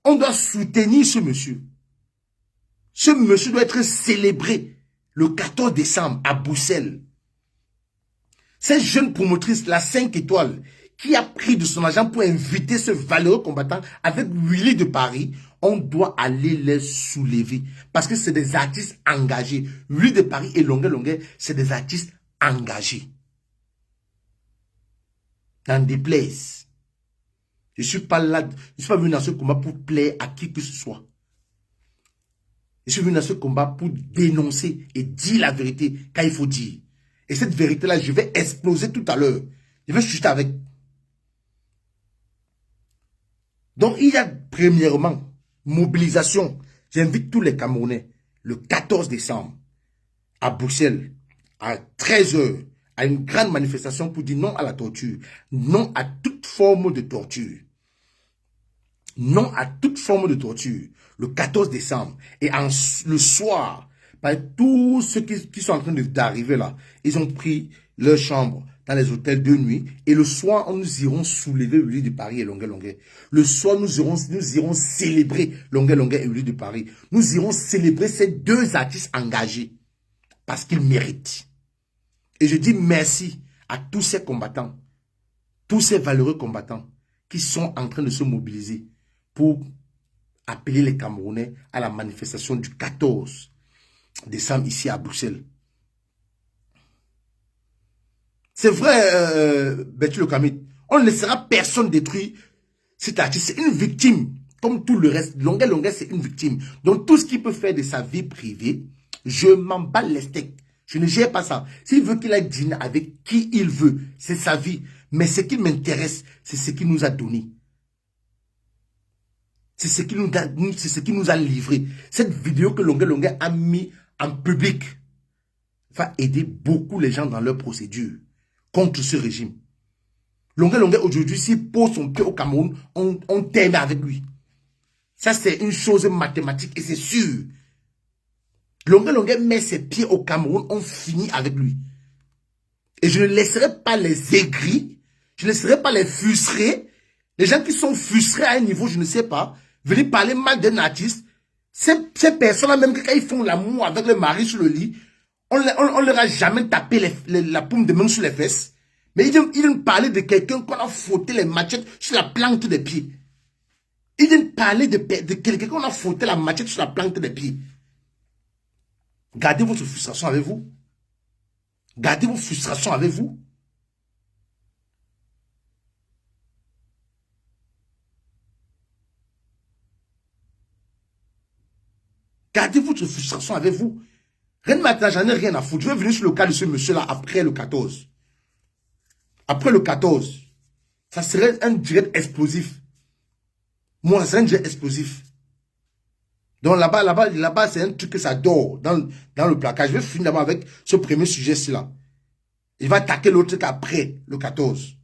On doit soutenir ce monsieur. Ce monsieur doit être célébré le 14 décembre à Bruxelles. Cette jeune promotrice, la 5 étoiles, qui a pris de son argent pour inviter ce valeureux combattant avec Willy de Paris, on doit aller les soulever. Parce que c'est des artistes engagés. Willy de Paris et Longué, c'est des artistes engagés. Dans des places. Je ne suis pas là, je ne suis pas venu dans ce combat pour plaire à qui que ce soit. Je suis venu dans ce combat pour dénoncer et dire la vérité quand il faut dire. Et cette vérité-là, je vais exploser tout à l'heure. Je vais chuter avec. Donc, il y a premièrement, mobilisation. J'invite tous les Camerounais, le 14 décembre, à Bruxelles, à 13 h, à une grande manifestation pour dire non à la torture, non à toute forme de torture. Non à toute forme de torture. Le 14 décembre. Et le soir, tous ceux qui sont en train d'arriver là, ils ont pris leur chambre dans les hôtels de nuit. Et le soir, nous irons soulever le lit de Paris et Longueuil. Le soir, nous irons célébrer Longueuil et le lit de Paris. Nous irons célébrer ces deux artistes engagés. Parce qu'ils méritent. Et je dis merci à tous ces combattants, tous ces valeureux combattants qui sont en train de se mobiliser pour appeler les Camerounais à la manifestation du 14 décembre ici à Bruxelles. C'est vrai, Betty Le Kamit, on ne laissera personne détruire cet artiste. C'est une victime, comme tout le reste. Longueuil, c'est une victime. Donc tout ce qu'il peut faire de sa vie privée, je m'en bats les steaks. Je ne gère pas ça. S'il veut qu'il aille dîner avec qui il veut, c'est sa vie. Mais ce qui m'intéresse, c'est ce qu'il nous a donné. C'est ce qu'il nous a livré. Cette vidéo que Longueuil a mis en public va aider beaucoup les gens dans leur procédure contre ce régime. Longueuil aujourd'hui, s'il pose son pied au Cameroun, on termine avec lui. Ça, c'est une chose mathématique et c'est sûr. Longueuil met ses pieds au Cameroun, on finit avec lui. Et je ne laisserai pas les aigris, je ne laisserai pas les frustrés, les gens qui sont frustrés à un niveau, je ne sais pas, venir parler mal d'un artiste. Ces personnes-là, même quand ils font l'amour avec le mari sur le lit, on leur a jamais tapé la paume de main sur les fesses. Mais ils viennent parler de quelqu'un qu'on a frotté les machettes sur la plante des pieds. Ils viennent parler de quelqu'un qu'on a frotté la machette sur la plante des pieds. Gardez votre frustration avec vous. Gardez vos frustrations avec vous. Gardez votre frustration avec vous. Rien de maintenant, j'en ai rien à foutre. Je vais venir sur le cas de ce monsieur-là après le 14. Après le 14, ça serait un direct explosif. Moi, c'est un direct explosif. Donc là-bas, c'est un truc que ça dort dans le placard. Je vais finir d'abord avec ce premier sujet-ci-là. Il va attaquer l'autre truc après le 14.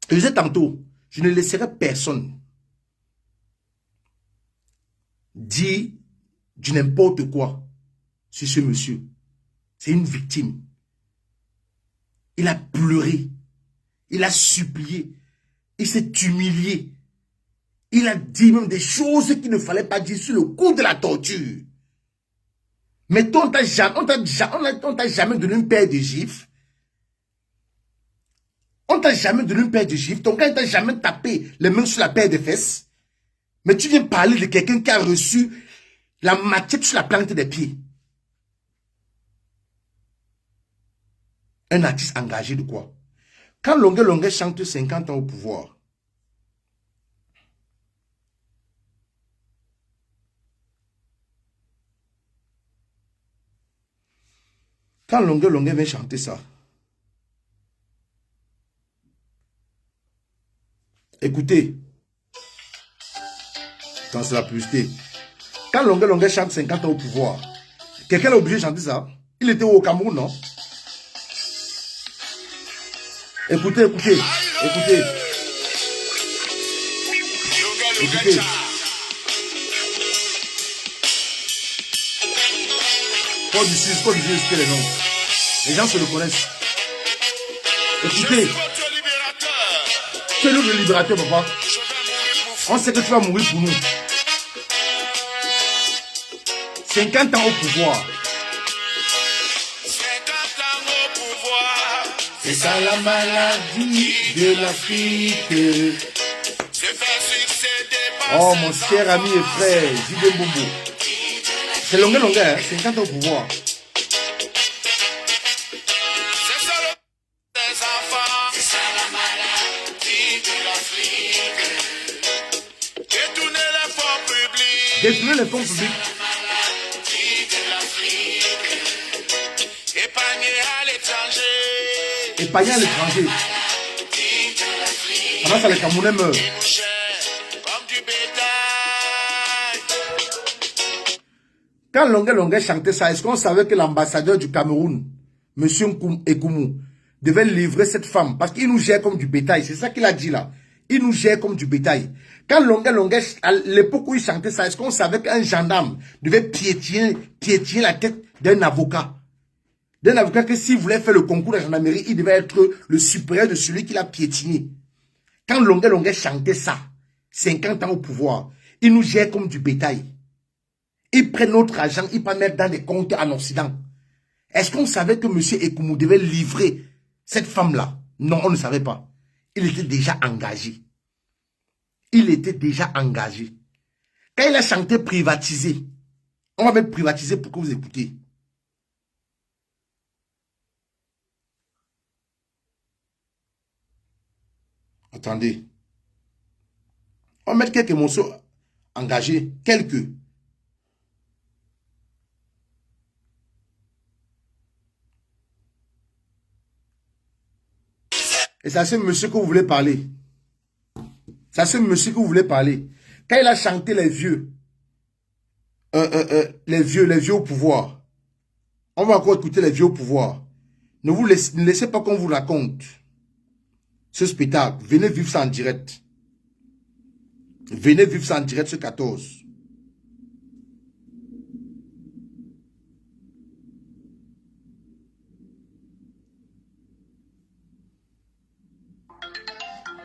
Je disais tantôt, je ne laisserai personne dire du n'importe quoi sur ce monsieur. C'est une victime. Il a pleuré. Il a supplié. Il s'est humilié. Il a dit même des choses qu'il ne fallait pas dire sur le coup de la torture. Mais toi, on t'a jamais donné une paire de gifles. On t'a jamais donné une paire de gifles. Ton gars, il t'a jamais tapé les mains sur la paire de fesses. Mais tu viens parler de quelqu'un qui a reçu la machette sur la plante des pieds. Un artiste engagé de quoi? Quand Longueuil chante 50 ans au pouvoir, quand Longueuil vient chanter ça, écoutez, quand c'est la publicité, quand Longueuil chante 50 ans au pouvoir, quelqu'un est obligé de chanter ça. Il était au Cameroun, non? Écoutez. Écoutez. Pas du 6, c'est les noms. Les gens se le connaissent. Écoutez. Tu es le libérateur, papa. On sait que tu vas mourir pour nous. 50 ans au pouvoir. C'est ça la maladie de l'Afrique. Oh mon cher ami et frère, J.D. Bobo. C'est Longueuil, hein, 50 ans au pouvoir. C'est ça la maladie de l'Afrique. Détourner les fonds publics. Épargner à l'étranger. Pendant ça, les Camerounais meurent. Quand Longueuil chantait ça, est-ce qu'on savait que l'ambassadeur du Cameroun, M. Ekoumou, devait livrer cette femme? Parce qu'il nous gère comme du bétail. C'est ça qu'il a dit là. Il nous gère comme du bétail. Quand Longuet, à l'époque où il chantait ça, est-ce qu'on savait qu'un gendarme devait piétiner la tête d'un avocat? D'un avocat que s'il voulait faire le concours de la gendarmerie, il devait être le supérieur de celui qui l'a piétiné. Quand Longuet chantait ça, 50 ans au pouvoir, il nous gère comme du bétail. Il prend notre argent, il peut mettre dans des comptes en Occident. Est-ce qu'on savait que M. Ekoumou devait livrer cette femme-là? Non, on ne savait pas. Il était déjà engagé. Il était déjà engagé. Quand il a chanté privatisé, on va mettre privatisé pour que vous écoutez. Attendez. On va mettre quelques morceaux engagés. Quelques. Et c'est à ce monsieur que vous voulez parler. C'est à ce monsieur que vous voulez parler. Quand il a chanté les vieux au pouvoir, on va encore écouter les vieux au pouvoir. Ne laissez pas qu'on vous raconte ce spectacle. Venez vivre ça en direct. Venez vivre ça en direct ce 14.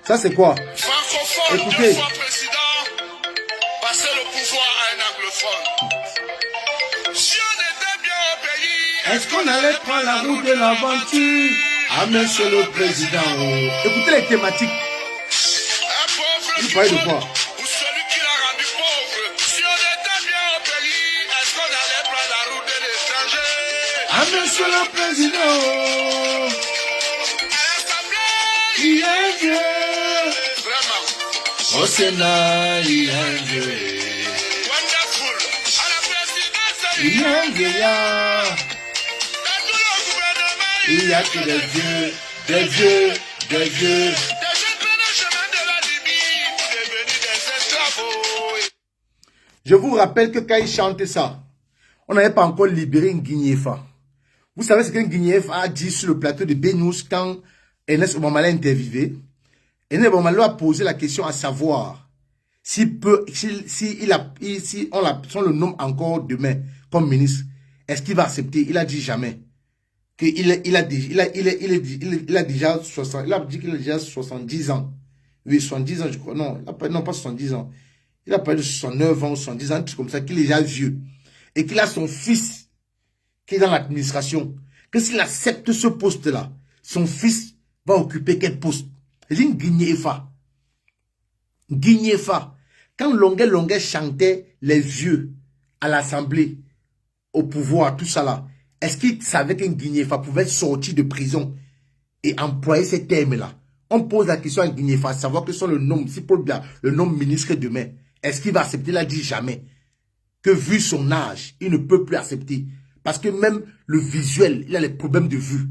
Ça c'est quoi?
Francophone,
écoutez.
2 fois président, passer le pouvoir à un anglophone. Si on était bien au pays,
Est-ce qu'on allait prendre la route de l'aventure? Ah, monsieur le président. Écoutez les thématiques.
un pauvre
Vous
qui
parlez de
vole,
quoi?
ou celui qui l'a rendu pauvre. Si on était bien au pays, est-ce qu'on allait prendre la route de l'étranger?
Ah, monsieur le président.
À l'Assemblée,
Il est Dieu.
vraiment.
Au Sénat, il est Dieu.
Wonderful. À la présidence,
Il est vieillard.
dans tout le gouvernement,
Il y a que des vieux, des vieux, des vieux.
des jeunes prennent le chemin de la Libye pour devenir des esclaves.
Je vous rappelle que quand il chantait ça, on n'avait pas encore libéré Nguyefa. Vous savez ce que Nguyefa a dit sur le plateau de B-News quand Ernest Obama l'a interviewé? Ernest Obama lui a posé la question à savoir si on le nomme encore demain comme ministre, est-ce qu'il va accepter? Il a dit jamais. Il a dit qu'il a déjà 70 ans. Oui, 70 ans, je crois. Non, non, pas 70 ans. Il a parlé de 69 ans, 70 ans, comme ça, qu'il est déjà vieux. Et qu'il a son fils qui est dans l'administration. Que s'il accepte ce poste-là, son fils va occuper quel poste? Il dit Nguyefa. Nguyefa. Quand Longuet chantait les vieux à l'Assemblée, au pouvoir, tout ça là, est-ce qu'il savait qu'un Nguyefa pouvait sortir de prison et employer ces termes-là? On pose la question à Nguyefa, savoir que son le nom, si Paul Biya, le nom ministre demain, est-ce qu'il va accepter? Il a dit jamais. Que vu son âge, il ne peut plus accepter. Parce que même le visuel, il a les problèmes de vue.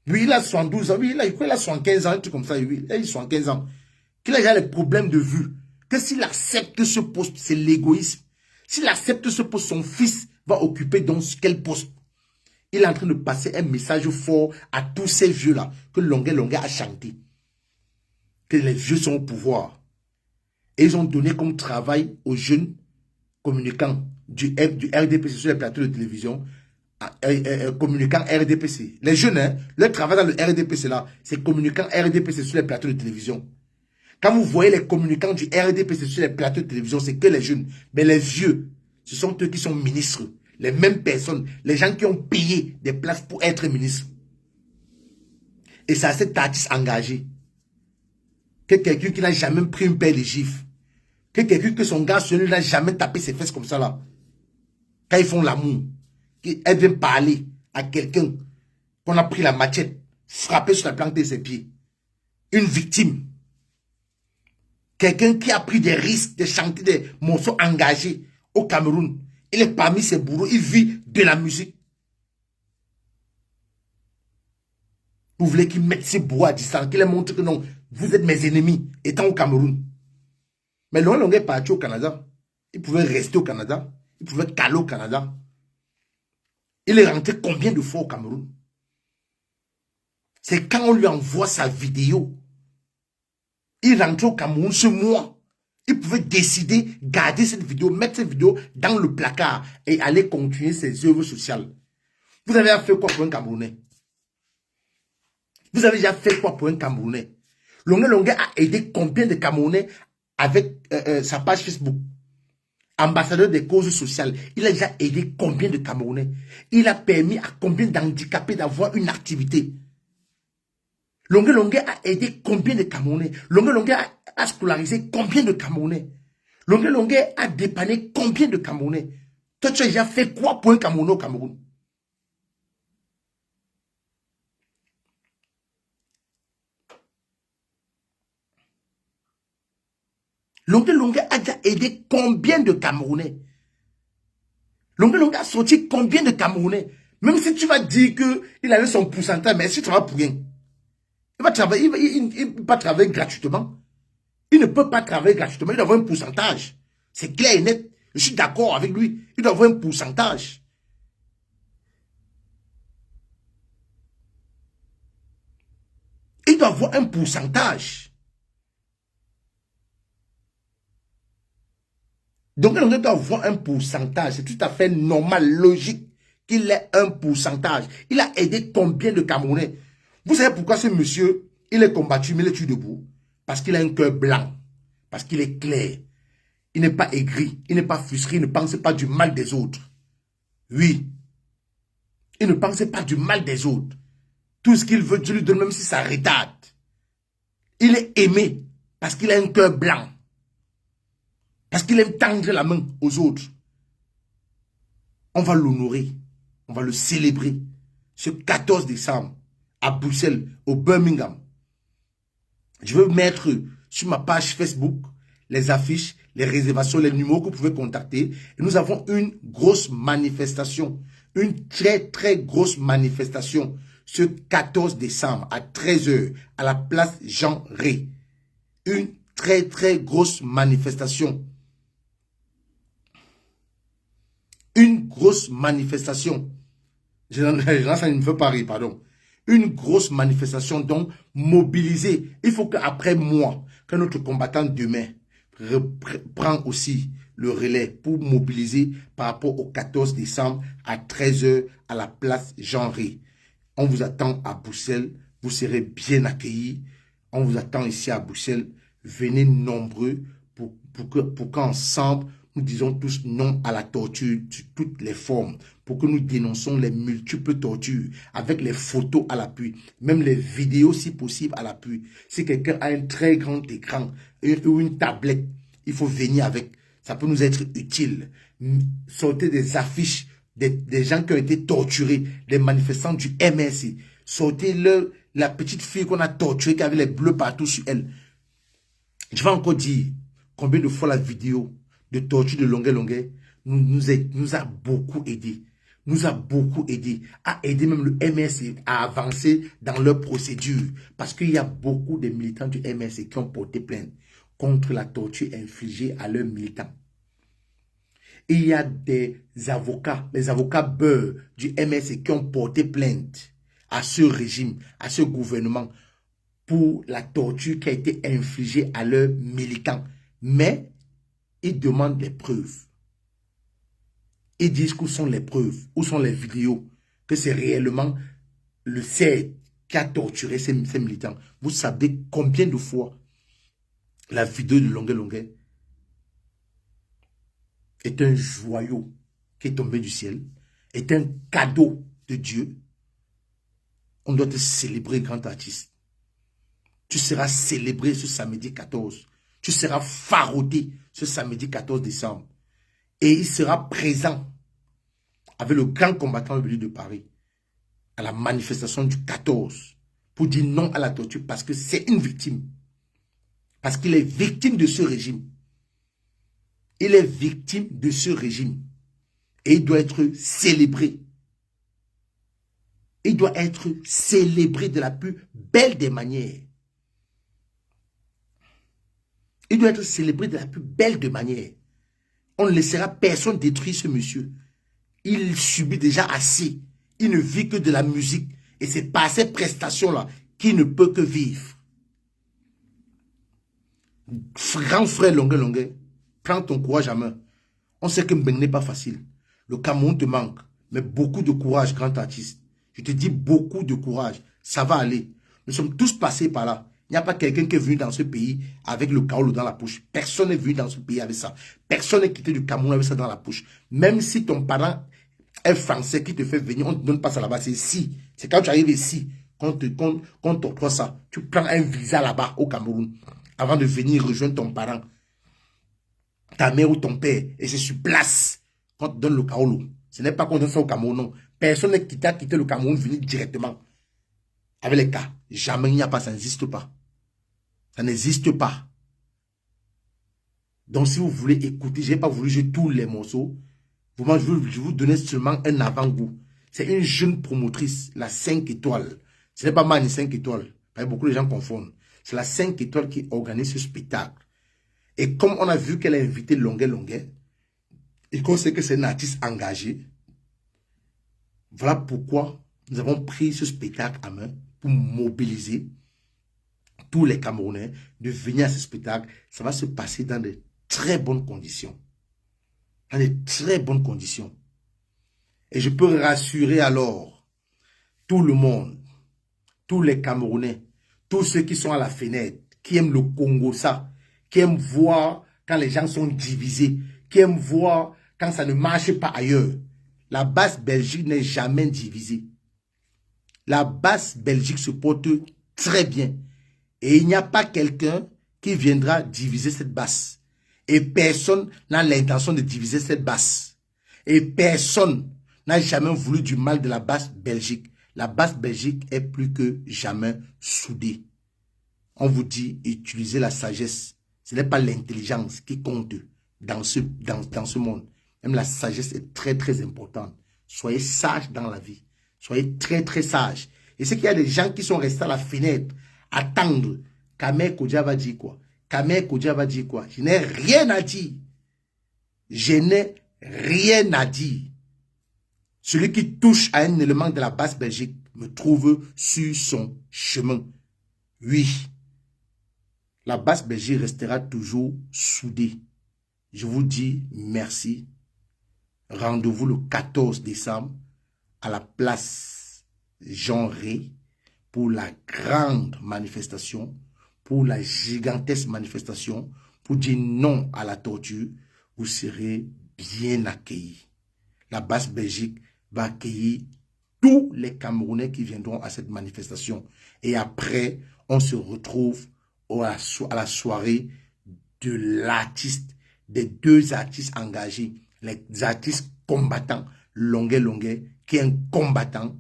Lui, il a 72 ans, oui, il a 75 ans, un truc comme ça, oui, il a 75 ans. Qu'il a déjà les problèmes de vue. Que s'il accepte ce poste, c'est l'égoïsme. S'il accepte ce poste, son fils va occuper dans quel poste? Il est en train de passer un message fort à tous ces vieux-là que Longuet a chanté. Que les vieux sont au pouvoir. Et ils ont donné comme travail aux jeunes communicants du RDPC sur les plateaux de télévision, communicants RDPC. Les jeunes, hein, leur travail dans le RDPC là, c'est communicants RDPC sur les plateaux de télévision. Quand vous voyez les communicants du RDPC sur les plateaux de télévision, c'est que les jeunes. Mais les vieux, ce sont eux qui sont ministres. Les mêmes personnes, les gens qui ont payé des places pour être ministres. Et c'est à cet artiste engagé que quelqu'un qui n'a jamais pris une paire de gifles, que quelqu'un que son gars sur lui n'a jamais tapé ses fesses comme ça là. Quand ils font l'amour, elle vient parler à quelqu'un qu'on a pris la machette, frappé sur la plante de ses pieds. Une victime. Quelqu'un qui a pris des risques de chanter des morceaux engagés au Cameroun. Il est parmi ses bourreaux, il vit de la musique. Vous voulez qu'il mette ses bourreaux à distance, qu'il leur montre que non, vous êtes mes ennemis, étant au Cameroun. Mais Longuet est parti au Canada. Il pouvait rester au Canada. Il pouvait caler au Canada. Il est rentré combien de fois au Cameroun? C'est quand on lui envoie sa vidéo Il rentrait au Cameroun ce mois. Il pouvait décider, garder cette vidéo, mettre cette vidéo dans le placard et aller continuer ses œuvres sociales. Vous avez fait quoi pour un Camerounais? Vous avez déjà fait quoi pour un Camerounais? Longué Longué a aidé combien de Camerounais avec sa page Facebook? Ambassadeur des causes sociales. Il a déjà aidé combien de Camerounais? Il a permis à combien d'handicapés d'avoir une activité? Longué Longué a aidé combien de Camerounais? Longué Longué a scolarisé combien de Camerounais? Longué Longué a dépanné combien de Camerounais? Toi, tu as déjà fait quoi pour un Camerounais au Cameroun? Longué Longué a déjà aidé combien de Camerounais? Longué Longué a sorti combien de Camerounais? Même si tu vas dire qu'il avait son pourcentage, mais si tu travailles pour rien. Il va travailler, il peut pas travailler gratuitement. Il ne peut pas travailler gratuitement, il doit avoir un pourcentage. C'est clair et net. Je suis d'accord avec lui. Il doit avoir un pourcentage. Il doit avoir un pourcentage. Donc, il doit avoir un pourcentage. C'est tout à fait normal, logique qu'il ait un pourcentage. Il a aidé combien de Camerounais? Vous savez pourquoi ce monsieur, il est combattu, mais il est tué debout? Parce qu'il a un cœur blanc. Parce qu'il est clair. Il n'est pas aigri. Il n'est pas frustré. Il ne pense pas du mal des autres. Oui. Il ne pense pas du mal des autres. Tout ce qu'il veut, Dieu lui donne, même si ça retarde. Il est aimé parce qu'il a un cœur blanc. Parce qu'il aime tendre la main aux autres. On va l'honorer. On va le célébrer. Ce 14 décembre, à Bruxelles, au Birmingham. Je veux mettre sur ma page Facebook les affiches, les réservations, les numéros que vous pouvez contacter. Et nous avons une grosse manifestation. Une très, très grosse manifestation. Ce 14 décembre, à 13 h, à la place Jean Ré. Une très, très grosse manifestation. Une grosse manifestation. Je ne me fais pas rire, pardon. Une grosse manifestation, donc mobilisée. Il faut qu'après moi, que notre combattant demain reprend aussi le relais pour mobiliser par rapport au 14 décembre à 13 h à la place Jean Ré. On vous attend à Bruxelles. Vous serez bien accueillis. On vous attend ici à Bruxelles. Venez nombreux pour qu'ensemble, nous disons tous non à la torture de toutes les formes. Pour que nous dénonçons les multiples tortures avec les photos à l'appui. Même les vidéos si possible à l'appui. Si quelqu'un a un très grand écran ou une tablette, il faut venir avec. Ça peut nous être utile. Sortez des affiches des gens qui ont été torturés, des manifestants du MRC. Sortez la petite fille qu'on a torturée, qui avait les bleus partout sur elle. Je vais encore dire combien de fois la vidéo de torture de Longué Longué nous a beaucoup aidé. Nous a beaucoup aidé. A aidé même le MRC à avancer dans leur procédure. Parce qu'il y a beaucoup de militants du MRC qui ont porté plainte contre la torture infligée à leurs militants. Et il y a des avocats, les avocats beurre du MRC qui ont porté plainte à ce régime, à ce gouvernement pour la torture qui a été infligée à leurs militants. Mais ils demandent des preuves. Ils disent où sont les preuves, où sont les vidéos, que c'est réellement le CED qui a torturé ces militants. Vous savez combien de fois la vidéo de Longué Longué est un joyau qui est tombé du ciel, est un cadeau de Dieu. On doit te célébrer, grand artiste. Tu seras célébré ce samedi 14. Tu seras faraudé ce samedi 14 décembre. Et il sera présent avec le grand combattant de Paris à la manifestation du 14 pour dire non à la torture parce que c'est une victime. Parce qu'il est victime de ce régime. Il est victime de ce régime. Et il doit être célébré. Il doit être célébré de la plus belle des manières. Il doit être célébré de la plus belle des manières. On ne laissera personne détruire ce monsieur. Il subit déjà assez. Il ne vit que de la musique. Et c'est par ces prestations-là qu'il ne peut que vivre. Grand frère Longue, prends ton courage à main. On sait que Mbeng n'est pas facile. Le Cameroun te manque. Mais beaucoup de courage, grand artiste. Je te dis beaucoup de courage. Ça va aller. Nous sommes tous passés par là. Il n'y a pas quelqu'un qui est venu dans ce pays avec le kaolo dans la poche. Personne n'est venu dans ce pays avec ça. Personne n'est quitté du Cameroun avec ça dans la poche. Même si ton parent est français qui te fait venir, on ne te donne pas ça là-bas. C'est ici. C'est quand tu arrives ici qu'on t'octroie ça. Tu prends un visa là-bas au Cameroun avant de venir rejoindre ton parent, ta mère ou ton père. Et c'est sur place qu'on te donne le kaolo. Ce n'est pas qu'on donne ça au Cameroun, non. Personne n'est quitté le Cameroun venir directement avec les cas. Jamais il n'y a pas, ça n'existe pas. Ça n'existe pas. Donc si vous voulez écouter, je n'ai pas voulu jouer tous les morceaux. Je vais vous donner seulement un avant-goût. C'est une jeune promotrice, la 5 étoiles. Ce n'est pas Mani 5 étoiles. Parce que beaucoup de gens confondent. C'est la 5 étoiles qui organise ce spectacle. Et comme on a vu qu'elle a invité Longue, et qu'on sait que c'est une artiste engagée, voilà pourquoi nous avons pris ce spectacle à main pour mobiliser tous les Camerounais de venir à ce spectacle. Ça va se passer dans de très bonnes conditions. Dans de très bonnes conditions. Et je peux rassurer alors tout le monde, tous les Camerounais, tous ceux qui sont à la fenêtre, qui aiment le Congo, ça, qui aiment voir quand les gens sont divisés, qui aiment voir quand ça ne marche pas ailleurs. La basse Belgique n'est jamais divisée. La basse Belgique se porte très bien. Et il n'y a pas quelqu'un qui viendra diviser cette basse. Et personne n'a l'intention de diviser cette basse. Et personne n'a jamais voulu du mal de la basse Belgique. La basse Belgique est plus que jamais soudée. On vous dit, utilisez la sagesse. Ce n'est pas l'intelligence qui compte dans ce monde. Même la sagesse est très très importante. Soyez sages dans la vie. Soyez très très sages. Et c'est qu'il y a des gens qui sont restés à la fenêtre, attendre. Kamer Kodja va dire quoi? Kamer Kodja va dire quoi? Je n'ai rien à dire. Je n'ai rien à dire. Celui qui touche à un élément de la basse Belgique me trouve sur son chemin. Oui. La basse Belgique restera toujours soudée. Je vous dis merci. Rendez-vous le 14 décembre à la place Jean Ré pour la grande manifestation, pour la gigantesque manifestation, pour dire non à la torture. Vous serez bien accueillis. La basse Belgique va accueillir tous les Camerounais qui viendront à cette manifestation. Et après, on se retrouve à la soirée de l'artiste, des deux artistes engagés, les artistes combattants. Longue, qui est un combattant.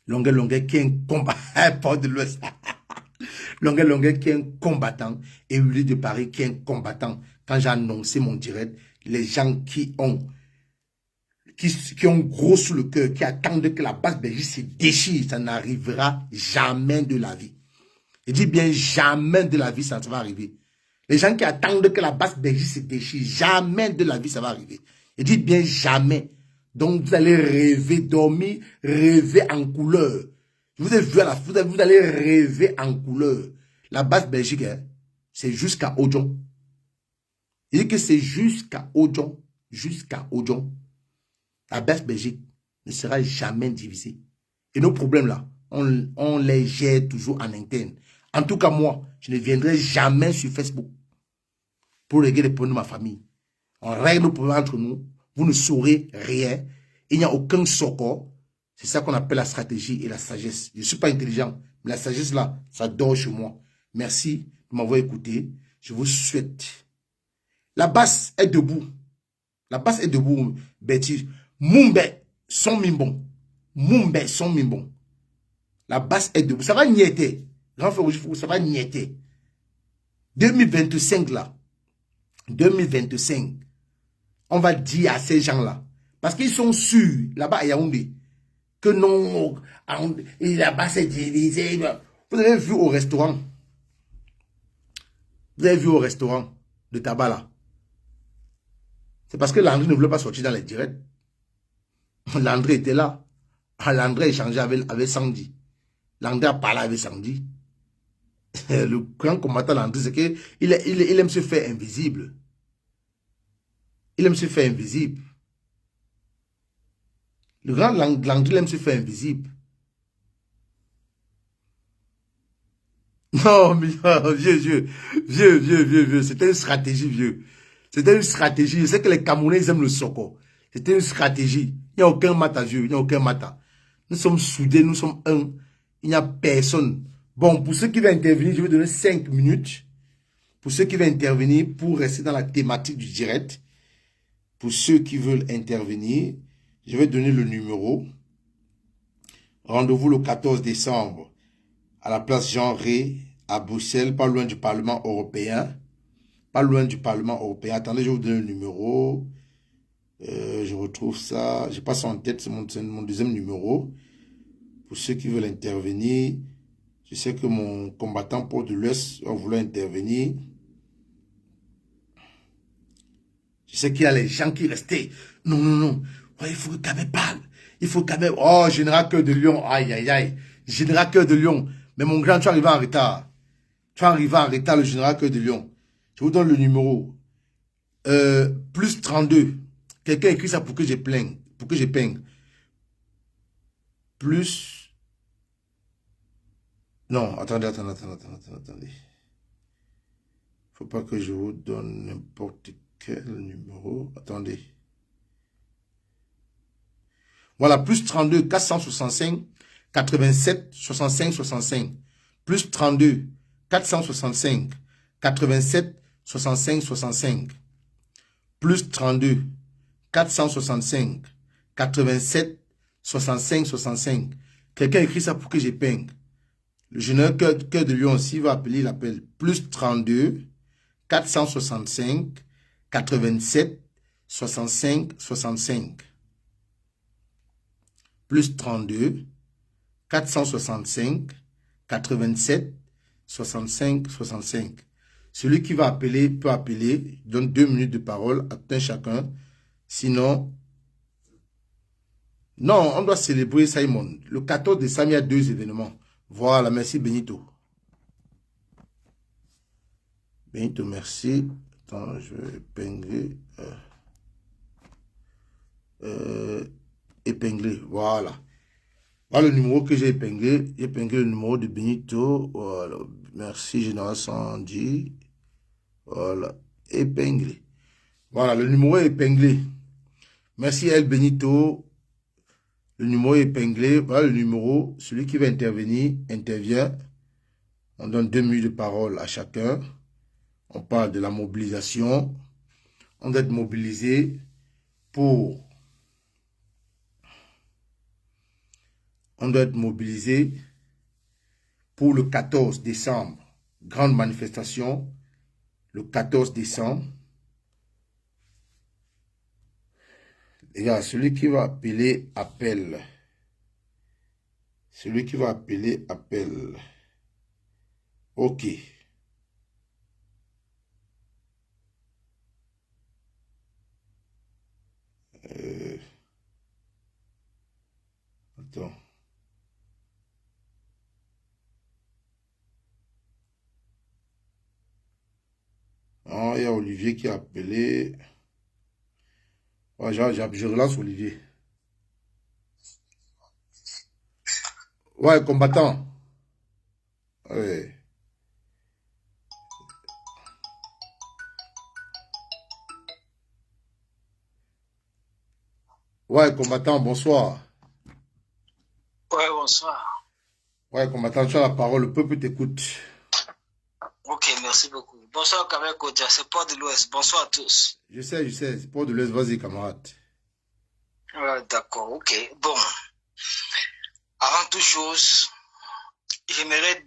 Longue, qui est un combattant. Port de l'Ouest. Longue, qui est un combattant. Et Willy de Paris, qui est un combattant. Quand j'ai annoncé mon direct, les gens qui ont gros sous le cœur, qui attendent que la basse Belgique se déchire, ça n'arrivera jamais de la vie. Je dis bien jamais de la vie, ça va arriver. Les gens qui attendent que la basse Belgique se déchire, jamais de la vie, ça va arriver. Je dis bien jamais. Donc vous allez rêver, dormir, rêver en couleur. Je vous ai vu à la vous allez rêver en couleur. La basse Belgique, hein, c'est jusqu'à Odjon. Il dit que c'est jusqu'à Odjon. Jusqu'à Odjon. La basse Belgique ne sera jamais divisée. Et nos problèmes là, on les gère toujours en interne. En tout cas, moi, je ne viendrai jamais sur Facebook pour régler les problèmes de ma famille. On règle nos problèmes entre nous. Vous ne saurez rien. Il n'y a aucun socorro. C'est ça qu'on appelle la stratégie et la sagesse. Je ne suis pas intelligent, mais la sagesse là, ça dort chez moi. Merci de m'avoir écouté. Je vous souhaite. La basse est debout. La basse est debout, Betty. Mumbe, son mimbon. Mumbe, son mimbon. La basse est debout. Ça va niéter. Ça va niéter. 2025 là. 2025. On va dire à ces gens-là. Parce qu'ils sont sûrs, là-bas à Yaoundé, que non, là-bas c'est divisé. Vous avez vu au restaurant. Vous avez vu au restaurant de tabac là. C'est parce que Landry ne voulait pas sortir dans les directs. Landry était là. Landry a échangé avec Sandy. Landry a parlé avec Sandy. Le grand combattant Landry, c'est qu'il aime se faire invisible. Il aime se faire invisible. Le grand Landry aime se faire invisible. Non, mais vieux. C'était une stratégie, vieux. C'était une stratégie. Je sais que les Camerounais, ils aiment le soko. C'était une stratégie. Il n'y a aucun mata, vieux. Il n'y a aucun mata. Nous sommes soudés, nous sommes un. Il n'y a personne. Bon, pour ceux qui vont intervenir, je vais donner 5 minutes. Pour ceux qui vont intervenir, pour rester dans la thématique du direct. Pour ceux qui veulent intervenir, je vais donner le numéro. Rendez-vous le 14 décembre à la place Jean Ré à Bruxelles, pas loin du Parlement européen. Pas loin du Parlement européen. Attendez, je vais vous donner le numéro. Je retrouve ça. Je passe en tête, c'est mon deuxième numéro. Pour ceux qui veulent intervenir, je sais que mon combattant Port de l'Ouest va vouloir intervenir. Je sais qu'il y a les gens qui restaient. Non. Ouais, il faut que Kabé parle. Il faut que Kabé... Oh, Général Cœur de Lion. Aïe. Général Cœur de Lion. Mais mon grand, tu arrives en retard. Le Général Cœur de Lion. Je vous donne le numéro. Plus 32. Quelqu'un écrit ça pour que je plaigne. Pour que je peigne. Plus... Non, attendez. Faut pas que je vous donne n'importe quel numéro. Attendez. Voilà, plus 32 465 87 65 65. Plus 32 465 87 65 65. Plus 32 465 87 65 65. Quelqu'un écrit ça pour que j'épingle. Le général Cœur de Lion aussi va appeler, il appelle plus 32 465 87 65 65. Plus 32 465 87 65 65. Celui qui va appeler peut appeler. Je donne 2 minutes de parole à tout un chacun. Sinon, non, on doit célébrer Simon. Le 14 décembre, il y a 2 événements. Voilà, merci Benito. Benito, merci. Attends, je vais épingler. Épingler, voilà. Voilà le numéro que j'ai épinglé. J'ai épinglé le numéro de Benito. Voilà. Merci, Général Sandy. Voilà. Épinglé. Voilà, le numéro est épinglé. Merci El Benito. Le numéro est épinglé. Voilà le numéro. Celui qui va intervenir, intervient. On donne 2 minutes de parole à chacun. On parle de la mobilisation. On doit être mobilisé pour... On doit être mobilisé pour le 14 décembre. Grande manifestation. Le 14 décembre. Les gars, celui qui va appeler, appelle. Celui qui va appeler, appelle. Ok. Attends. Ah, il y a Olivier qui a appelé. Ouais, je relance Olivier. Ouais, combattant. Ouais. Ouais, combattant, bonsoir.
Ouais, bonsoir.
Ouais, combattant, tu as la parole, le peuple t'écoute.
Ok, merci beaucoup. Bonsoir, Kamek Kodja, c'est Port de l'Ouest. Bonsoir à tous.
Je sais, c'est Port de l'Ouest, vas-y, camarade.
Ouais, d'accord, ok. Bon, avant toute chose, j'aimerais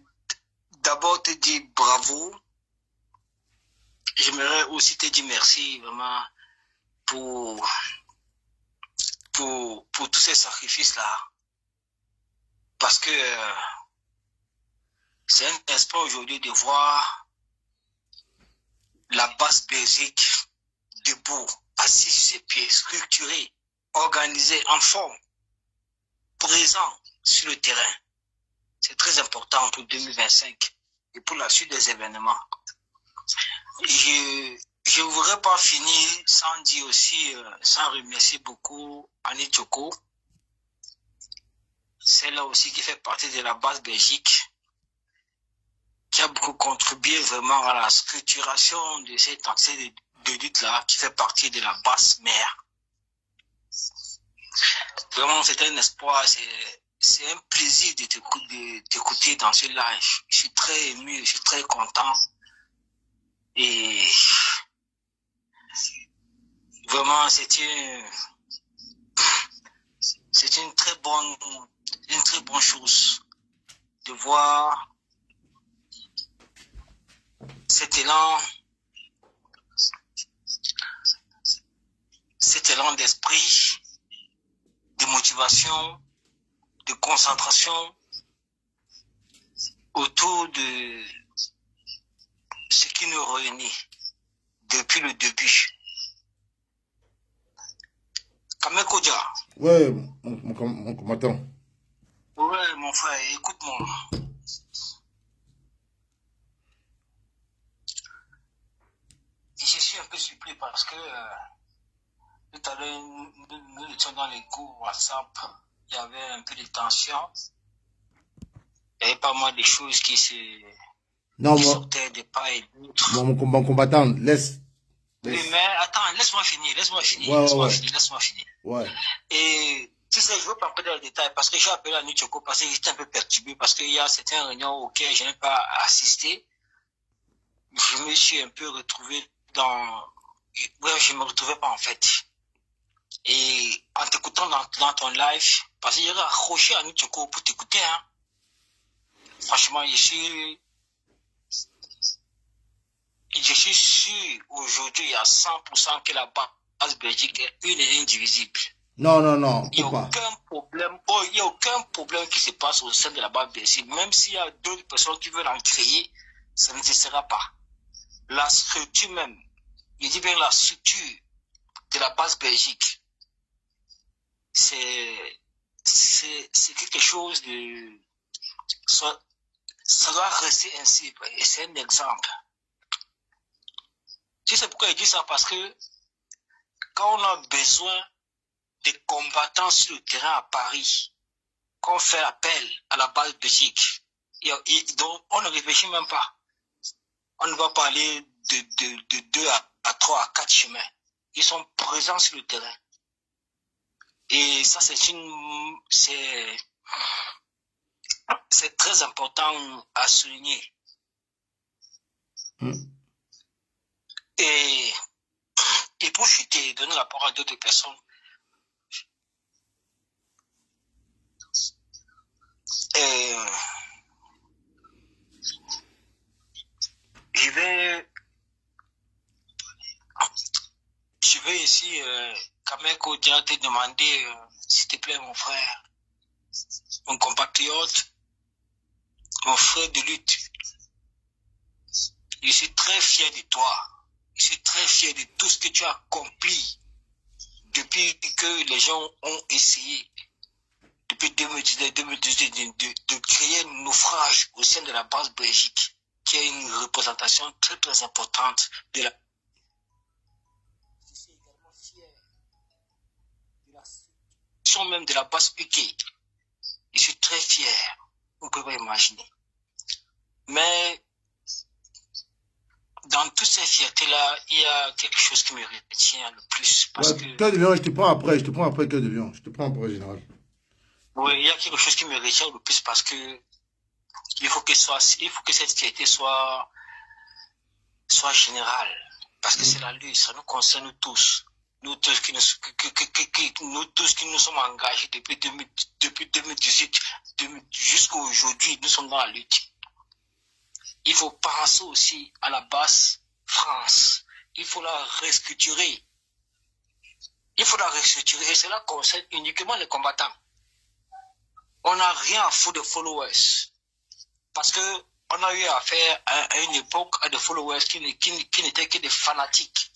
d'abord te dire bravo. J'aimerais aussi te dire merci vraiment pour tous ces sacrifices-là. Parce que c'est un espoir aujourd'hui de voir la base Belgique debout, assise sur ses pieds, structurée, organisée, en forme, présent sur le terrain. C'est très important pour 2025. et pour la suite des événements. Je ne voudrais pas finir sans dire aussi, sans remercier beaucoup Annie Tchoko, celle-là aussi qui fait partie de la base Belgique, qui a beaucoup contribué vraiment à la structuration de cette accès de lutte-là, qui fait partie de la base mère. Vraiment, c'est un espoir, c'est un plaisir de t'écouter dans ce live. Je suis très ému, je suis très content. Et vraiment, c'est une très bonne chose de voir cet élan d'esprit, de motivation, de concentration autour de ce qui nous réunit depuis le début. Kamekodia.
Ouais, mon combattant.
Ouais, mon frère, écoute-moi. Je suis un peu surpris parce que tout à l'heure, nous étions dans les cours WhatsApp, il y avait un peu de tension. Il y avait pas mal de choses qui sortaient de part et d'autre.
Mon combattant, laisse.
Oui, mais attends, laisse-moi finir.
Ouais.
Et tu sais, je ne veux pas entrer dans le détail parce que j'ai appelé à Nuchoko parce que j'étais un peu perturbé parce qu'il y a certaines réunions auxquelles je n'ai pas assisté. Je me suis un peu retrouvé je me retrouvais pas en fait. Et en t'écoutant dans ton live, parce que j'ai accroché à Nuchoko pour t'écouter, hein. Franchement, je suis sûr aujourd'hui à 100% que la base Belgique est une et indivisible.
Non.
Il n'y a aucun problème qui se passe au sein de la base Belgique. Même s'il y a d'autres personnes qui veulent en créer, ça ne sera pas. La structure même, je dis bien la structure de la base Belgique, c'est quelque chose de... Ça doit rester ainsi. Et c'est un exemple. Tu sais pourquoi je dis ça? Parce que quand on a besoin de combattants sur le terrain à Paris, quand on fait appel à la base Belgique, donc on ne réfléchit même pas. On ne va pas aller de 2 à 3 à 4 chemins. Ils sont présents sur le terrain. Et ça, c'est très important à souligner. Et pour chuter, donner la parole à d'autres personnes. Je vais ici, Kameko Dia, te demander, s'il te plaît, mon frère, mon compatriote, mon frère de lutte. Je suis très fier de toi. Je suis très fier de tout ce que tu as accompli depuis que les gens ont essayé, depuis 2018, de créer un naufrage au sein de la base Belgique, qui est une représentation très très importante de la... Je suis également fier de la structure même de la base UK. Je suis très fier, vous ne pouvez pas imaginer. Mais dans toutes ces fiertés-là, il y a quelque chose qui me retient le plus. Parce que...
Cœur de Lion, je te prends après, Cœur de Lion. Je te prends après, général.
Oui, il y a quelque chose qui me retient le plus parce que il faut que cette fierté soit générale. Parce que c'est la lutte, ça nous concerne tous. Nous tous qui nous sommes engagés depuis 2018 jusqu'à aujourd'hui, nous sommes dans la lutte. Il faut penser aussi à la base France. Il faut la restructurer. Et cela concerne uniquement les combattants. On n'a rien à foutre de followers. Parce que on a eu affaire à une époque à des followers qui n'étaient que des fanatiques,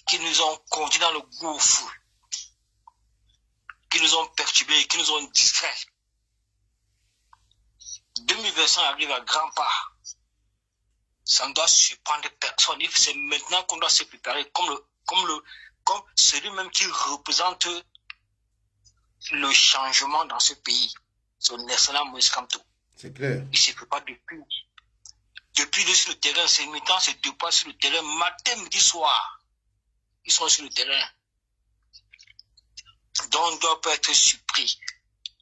qui nous ont conduits dans le gouffre, qui nous ont perturbés, qui nous ont distraits. 2025 arrive à grands pas. Ça ne doit surprendre personne. C'est maintenant qu'on doit se préparer comme celui-même qui représente le changement dans ce pays. Son excellent Moïse Kamto.
C'est clair.
Il se prépare depuis. Depuis sur le terrain, ces militants se déplacent sur le terrain matin, midi, soir. Ils sont sur le terrain. Donc on ne doit pas être surpris.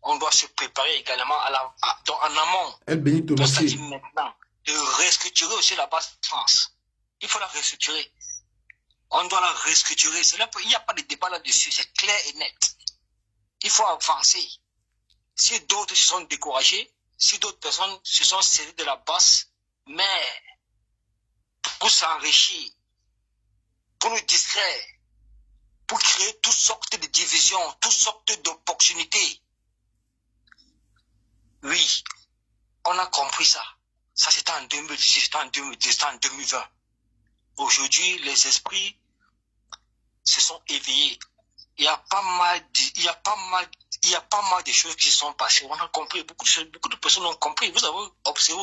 On doit se préparer également en amont.
El Benito, merci.
C'est-à-dire maintenant de restructurer aussi la base France. Il faut la restructurer. On doit la restructurer. Il n'y a pas de débat là-dessus. C'est clair et net. Il faut avancer. Si d'autres se sont découragés, si d'autres personnes se sont saisis de la base, mais pour s'enrichir, pour nous distraire, pour créer toutes sortes de divisions, toutes sortes d'opportunités. Oui, on a compris ça. Ça, c'était en 2018, c'était en 2010, c'était en 2020. Aujourd'hui, les esprits se sont éveillés. Il y a pas mal de choses qui sont passées. On a compris, beaucoup de personnes ont compris. Vous avez observé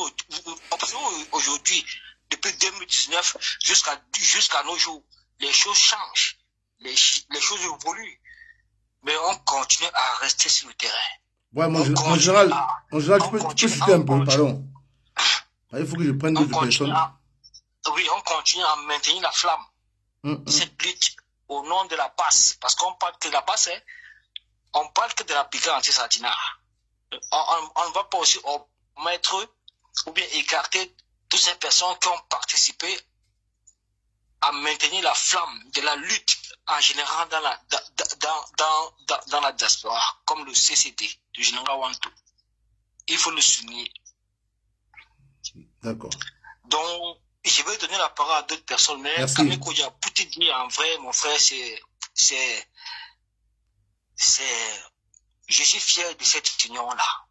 aujourd'hui, depuis 2019 jusqu'à nos jours, les choses changent, les choses évoluent. Mais on continue à rester sur le terrain.
Ouais, mon général, tu peux citer un peu, pardon. Il faut que je prenne d'autres personnes.
Oui, on continue à maintenir la flamme. Cette lutte au nom de la base. Parce qu'on parle que de la base, on parle que de la brigade anti-Sardina. On ne va pas aussi omettre ou bien écarter toutes ces personnes qui ont participé à maintenir la flamme de la lutte en général dans la diaspora, comme le CCD du général Wanto. Il faut le souligner.
D'accord.
Donc, je vais donner la parole à d'autres personnes, mais Kameko Dia, pour te dire en vrai, mon frère, je suis fier de cette union-là.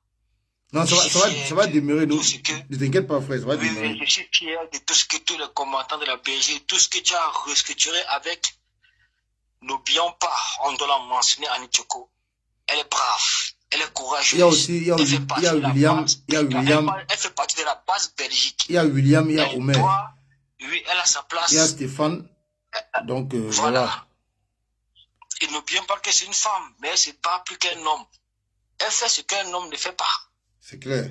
Non, ça va demeurer, nous. Ne t'inquiète pas, frère, ça va demeurer.
Oui, je suis fier de tout ce que tous les combattants de la Belgique, tout ce que tu as restructuré avec. N'oublions pas, on doit la mentionner, Annie Tchoko. Elle est brave, elle est courageuse.
Il y a aussi, il y a William.
Elle fait partie de la base Belgique.
Il y a William, il y a Omer.
Oui, elle a sa place.
Il y a Stéphane. Donc, voilà.
Et n'oublions pas que c'est une femme, mais elle ne c'est pas plus qu'un homme. Elle fait ce qu'un homme ne fait pas.
C'est clair.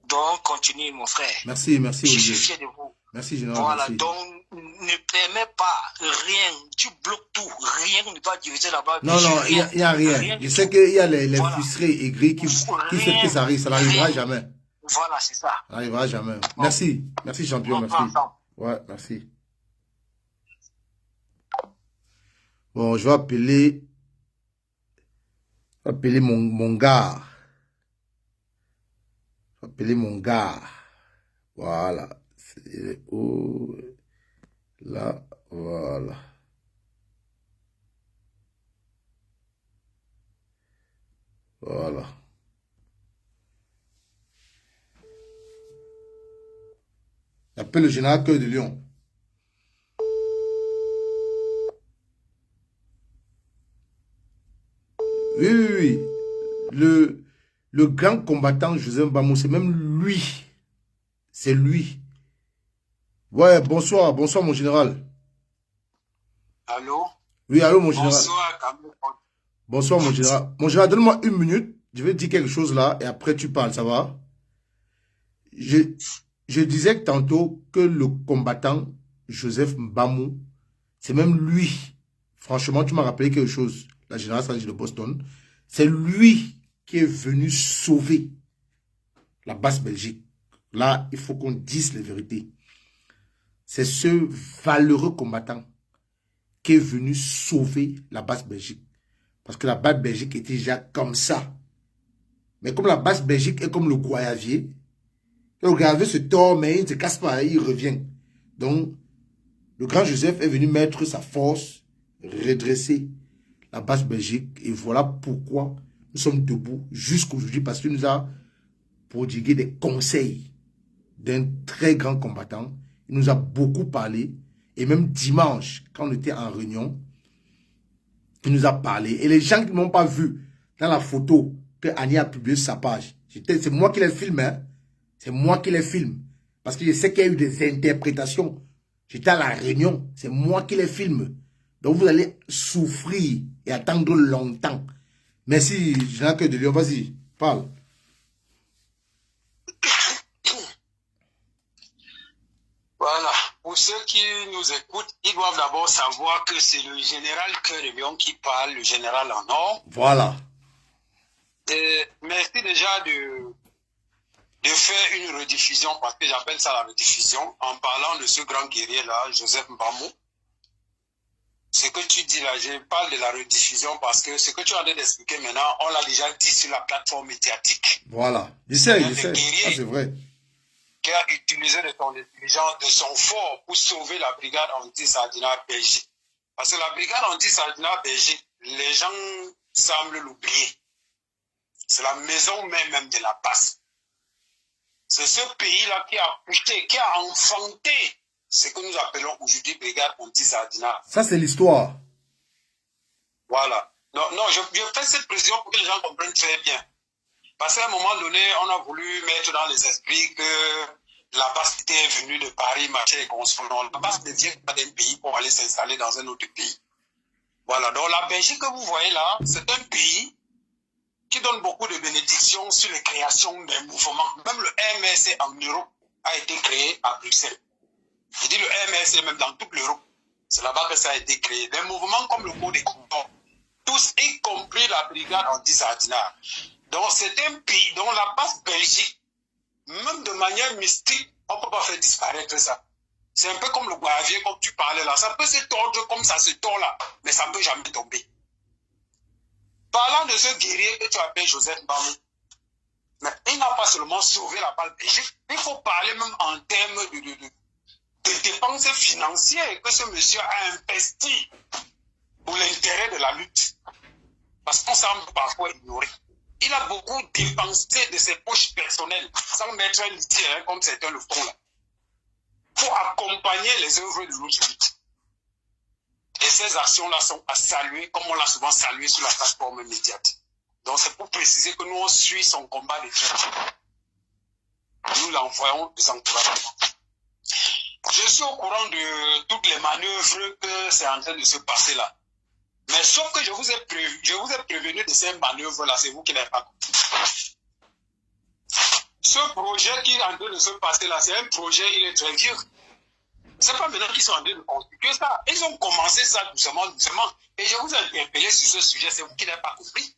Donc, continue, mon frère.
Merci, Olivier.
Je suis fier de vous.
Merci, général.
Voilà,
merci.
donc, ne permets pas rien. Tu bloques tout. Rien ne va diviser là-bas.
Non, il n'y a rien. Je sais qu'il y a les frustrés aigris qui fait que ça arrive. Ça n'arrivera jamais.
Voilà, c'est ça.
Ça n'arrivera jamais. Merci. Merci, champion. Merci. Ouais, merci. Bon, je vais appeler mon gars. Je vais appeler mon gars. Voilà. C'est où? Là, voilà. Voilà. J'appelle le général Cœur de Lion. Oui. Le grand combattant Joseph Mbamou, c'est même lui. C'est lui. Ouais, bonsoir mon général.
Allô?
Oui, allô mon général.
Bonsoir,
Bonsoir mon général. Mon général, donne-moi une minute. Je vais dire quelque chose là et après tu parles, ça va? Je disais tantôt que le combattant Joseph Mbamou, c'est même lui. Franchement, tu m'as rappelé quelque chose. La générale stratégie de Boston. C'est lui qui est venu sauver la basse Belgique. Là, il faut qu'on dise les vérités. C'est ce valeureux combattant qui est venu sauver la basse Belgique. Parce que la basse Belgique était déjà comme ça. Mais comme la basse Belgique est comme le goyavier, le goyavier se tord, mais il ne se casse pas, il revient. Donc, le grand Joseph est venu mettre sa force, redresser la basse Belgique. Et voilà pourquoi nous sommes debout jusqu'aujourd'hui, parce qu'il nous a prodigué des conseils d'un très grand combattant. Il nous a beaucoup parlé. Et même dimanche, quand on était en réunion, il nous a parlé. Et les gens qui ne m'ont pas vu dans la photo que Annie a publiée sur sa page, c'est moi qui les filme. Hein? C'est moi qui les filme. Parce que je sais qu'il y a eu des interprétations. J'étais à la réunion. C'est moi qui les filme. Donc vous allez souffrir et attendre longtemps. Merci, Jean-Claude de Lyon. Vas-y, parle.
Voilà. Pour ceux qui nous écoutent, ils doivent d'abord savoir que c'est le général Cœur de Lion qui parle, le général en or.
Voilà.
Merci déjà de faire une rediffusion, parce que j'appelle ça la rediffusion, en parlant de ce grand guerrier-là, Joseph Mbamou. Ce que tu dis là, je parle de la rediffusion parce que ce que tu as d'expliquer maintenant, on l'a déjà dit sur la plateforme médiatique.
Voilà. Je sais.
Ah,
c'est vrai.
Qui a utilisé de son intelligence, de son fort pour sauver la brigade anti-Sardina Belgique. Parce que la brigade anti-Sardina Belgique, les gens semblent l'oublier. C'est la maison même de la passe. C'est ce pays-là qui a poussé, qui a enfanté ce que nous appelons aujourd'hui brigade anti-Sardina.
Ça, c'est l'histoire.
Voilà. Non, je fais cette précision pour que les gens comprennent très bien. Parce qu'à un moment donné, on a voulu mettre dans les esprits que la base était venue de Paris, machin et consonant. La base ne vient pas d'un pays pour aller s'installer dans un autre pays. Voilà. Donc la Belgique que vous voyez là, c'est un pays qui donne beaucoup de bénédictions sur les créations des mouvements. Même le MRC en Europe a été créé à Bruxelles. Je dis le MRC même dans toute l'Europe. C'est là-bas que ça a été créé. Des mouvements comme le Code des Cantons, tous y compris la brigade anti-Sardina. Donc c'est un pays dont la base Belgique, même de manière mystique, on ne peut pas faire disparaître ça. C'est un peu comme le Guavier, comme tu parlais là. Ça peut se tordre comme ça se tord là, mais ça ne peut jamais tomber. Parlant de ce guerrier que tu appelles Joseph Mbamou, mais il n'a pas seulement sauvé la base Belgique, il faut parler même en termes de dépenses financières que ce monsieur a investi pour l'intérêt de la lutte. Parce qu'on semble parfois ignorer. Il a beaucoup dépensé de ses poches personnelles, sans mettre un litière, comme certains le font là, pour accompagner les œuvres de notre lutte. Et ces actions-là sont à saluer, comme on l'a souvent salué sur la plateforme médiatique. Donc c'est pour préciser que nous, on suit son combat de chrétien. Nous l'envoyons des encouragements. Je suis au courant de toutes les manœuvres que c'est en train de se passer là. Mais sauf que je vous ai prévenu de ces manœuvres-là, c'est vous qui n'avez pas compris. Ce projet qui est en train de se passer là, c'est un projet, il est très vieux. C'est pas maintenant qu'ils sont en train de constituer ça. Ils ont commencé ça doucement. Et je vous ai interpellé sur ce sujet, c'est vous qui n'avez pas compris.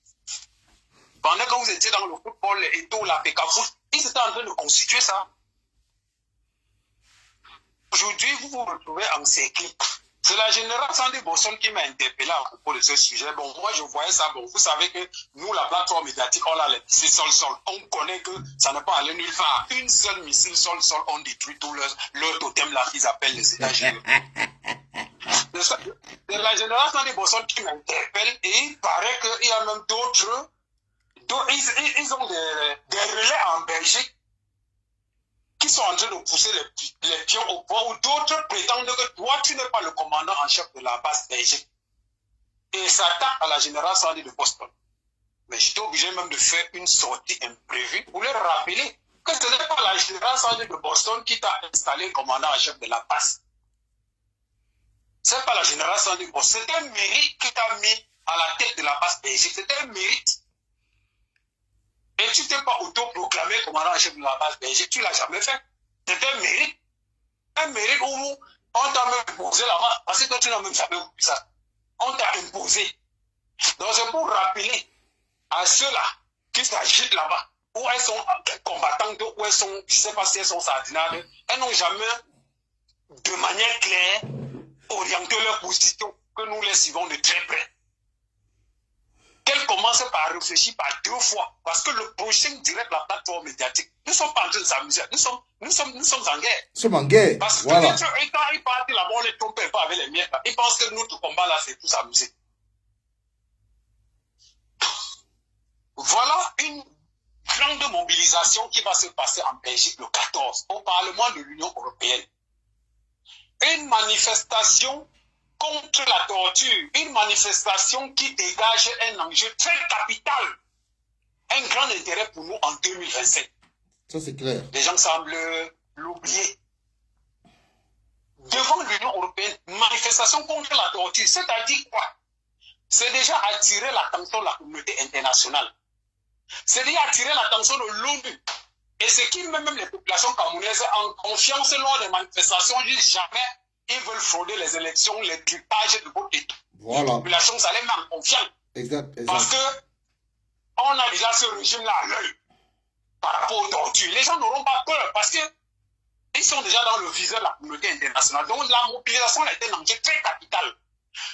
Pendant que vous étiez dans le football et tout, la PK Foot, ils étaient en train de constituer ça. Aujourd'hui, vous vous retrouvez encerclé. C'est la générale Sandy Bosson qui m'a interpellé à propos de ce sujet. Bon, moi, je voyais ça. Bon, vous savez que nous, la plateforme médiatique, on l'a laissé sol. On connaît que ça n'est pas allé nulle part. Une seule missile sol, on détruit tout leur totem là qu'ils appellent les États-Unis. C'est la générale Sandy Bosson qui m'interpelle et il paraît qu'il y a même d'autres. Ils ont des relais en Belgique qui sont en train de pousser les pions au point où d'autres prétendent que toi, tu n'es pas le commandant en chef de la base Belgique. Et s'attaquent à la générale Sandy de Boston. Mais j'étais obligé même de faire une sortie imprévue pour leur rappeler que ce n'est pas la générale Sandy de Boston qui t'a installé commandant en chef de la base. Ce n'est pas la générale Sandy de Boston. C'était un mérite qui t'a mis à la tête de la base Belgique. C'était un mérite. Et tu ne t'es pas autoproclamé commandant en chef de la base Belgique, tu ne l'as jamais fait. C'est un mérite. Un mérite où on t'a même imposé là-bas, parce que tu n'as même jamais oublié ça. On t'a imposé. Donc c'est pour rappeler à ceux-là qui s'agitent là-bas, où elles sont combattantes, où elles sont, je ne sais pas si elles sont sardinales, elles n'ont jamais, de manière claire, orienté leur position, que nous les suivons de très près. Qu'elle commence par réfléchir par deux fois. Parce que le prochain direct la plateforme médiatique, nous ne sommes pas en train de s'amuser. Nous sommes en guerre.
Nous sommes en guerre.
Parce que
voilà.
quand ils partent là-bas, on les trompe pas avec les miettes. Ils pensent que notre combat là, c'est pour s'amuser. Voilà une grande mobilisation qui va se passer en Belgique le 14 au Parlement de l'Union européenne. Une manifestation contre la torture, une manifestation qui dégage un enjeu très capital, un grand intérêt pour nous en 2027.
Ça c'est clair.
Les gens semblent l'oublier. Devant l'Union européenne, manifestation contre la torture, c'est-à-dire quoi? C'est déjà attirer l'attention de la communauté internationale. C'est déjà attirer l'attention de l'ONU. Et ce qui met même les populations camerounaises en confiance lors des manifestations, disent jamais ils veulent frauder les élections, les trucages de vote et tout.
Voilà.
Les populations, ça les met en confiance.
Exact.
Parce que on a déjà ce régime-là à l'œil par rapport aux tortures. Les gens n'auront pas peur parce qu'ils sont déjà dans le viseur de la communauté internationale. Donc la mobilisation a été un enjeu très capital.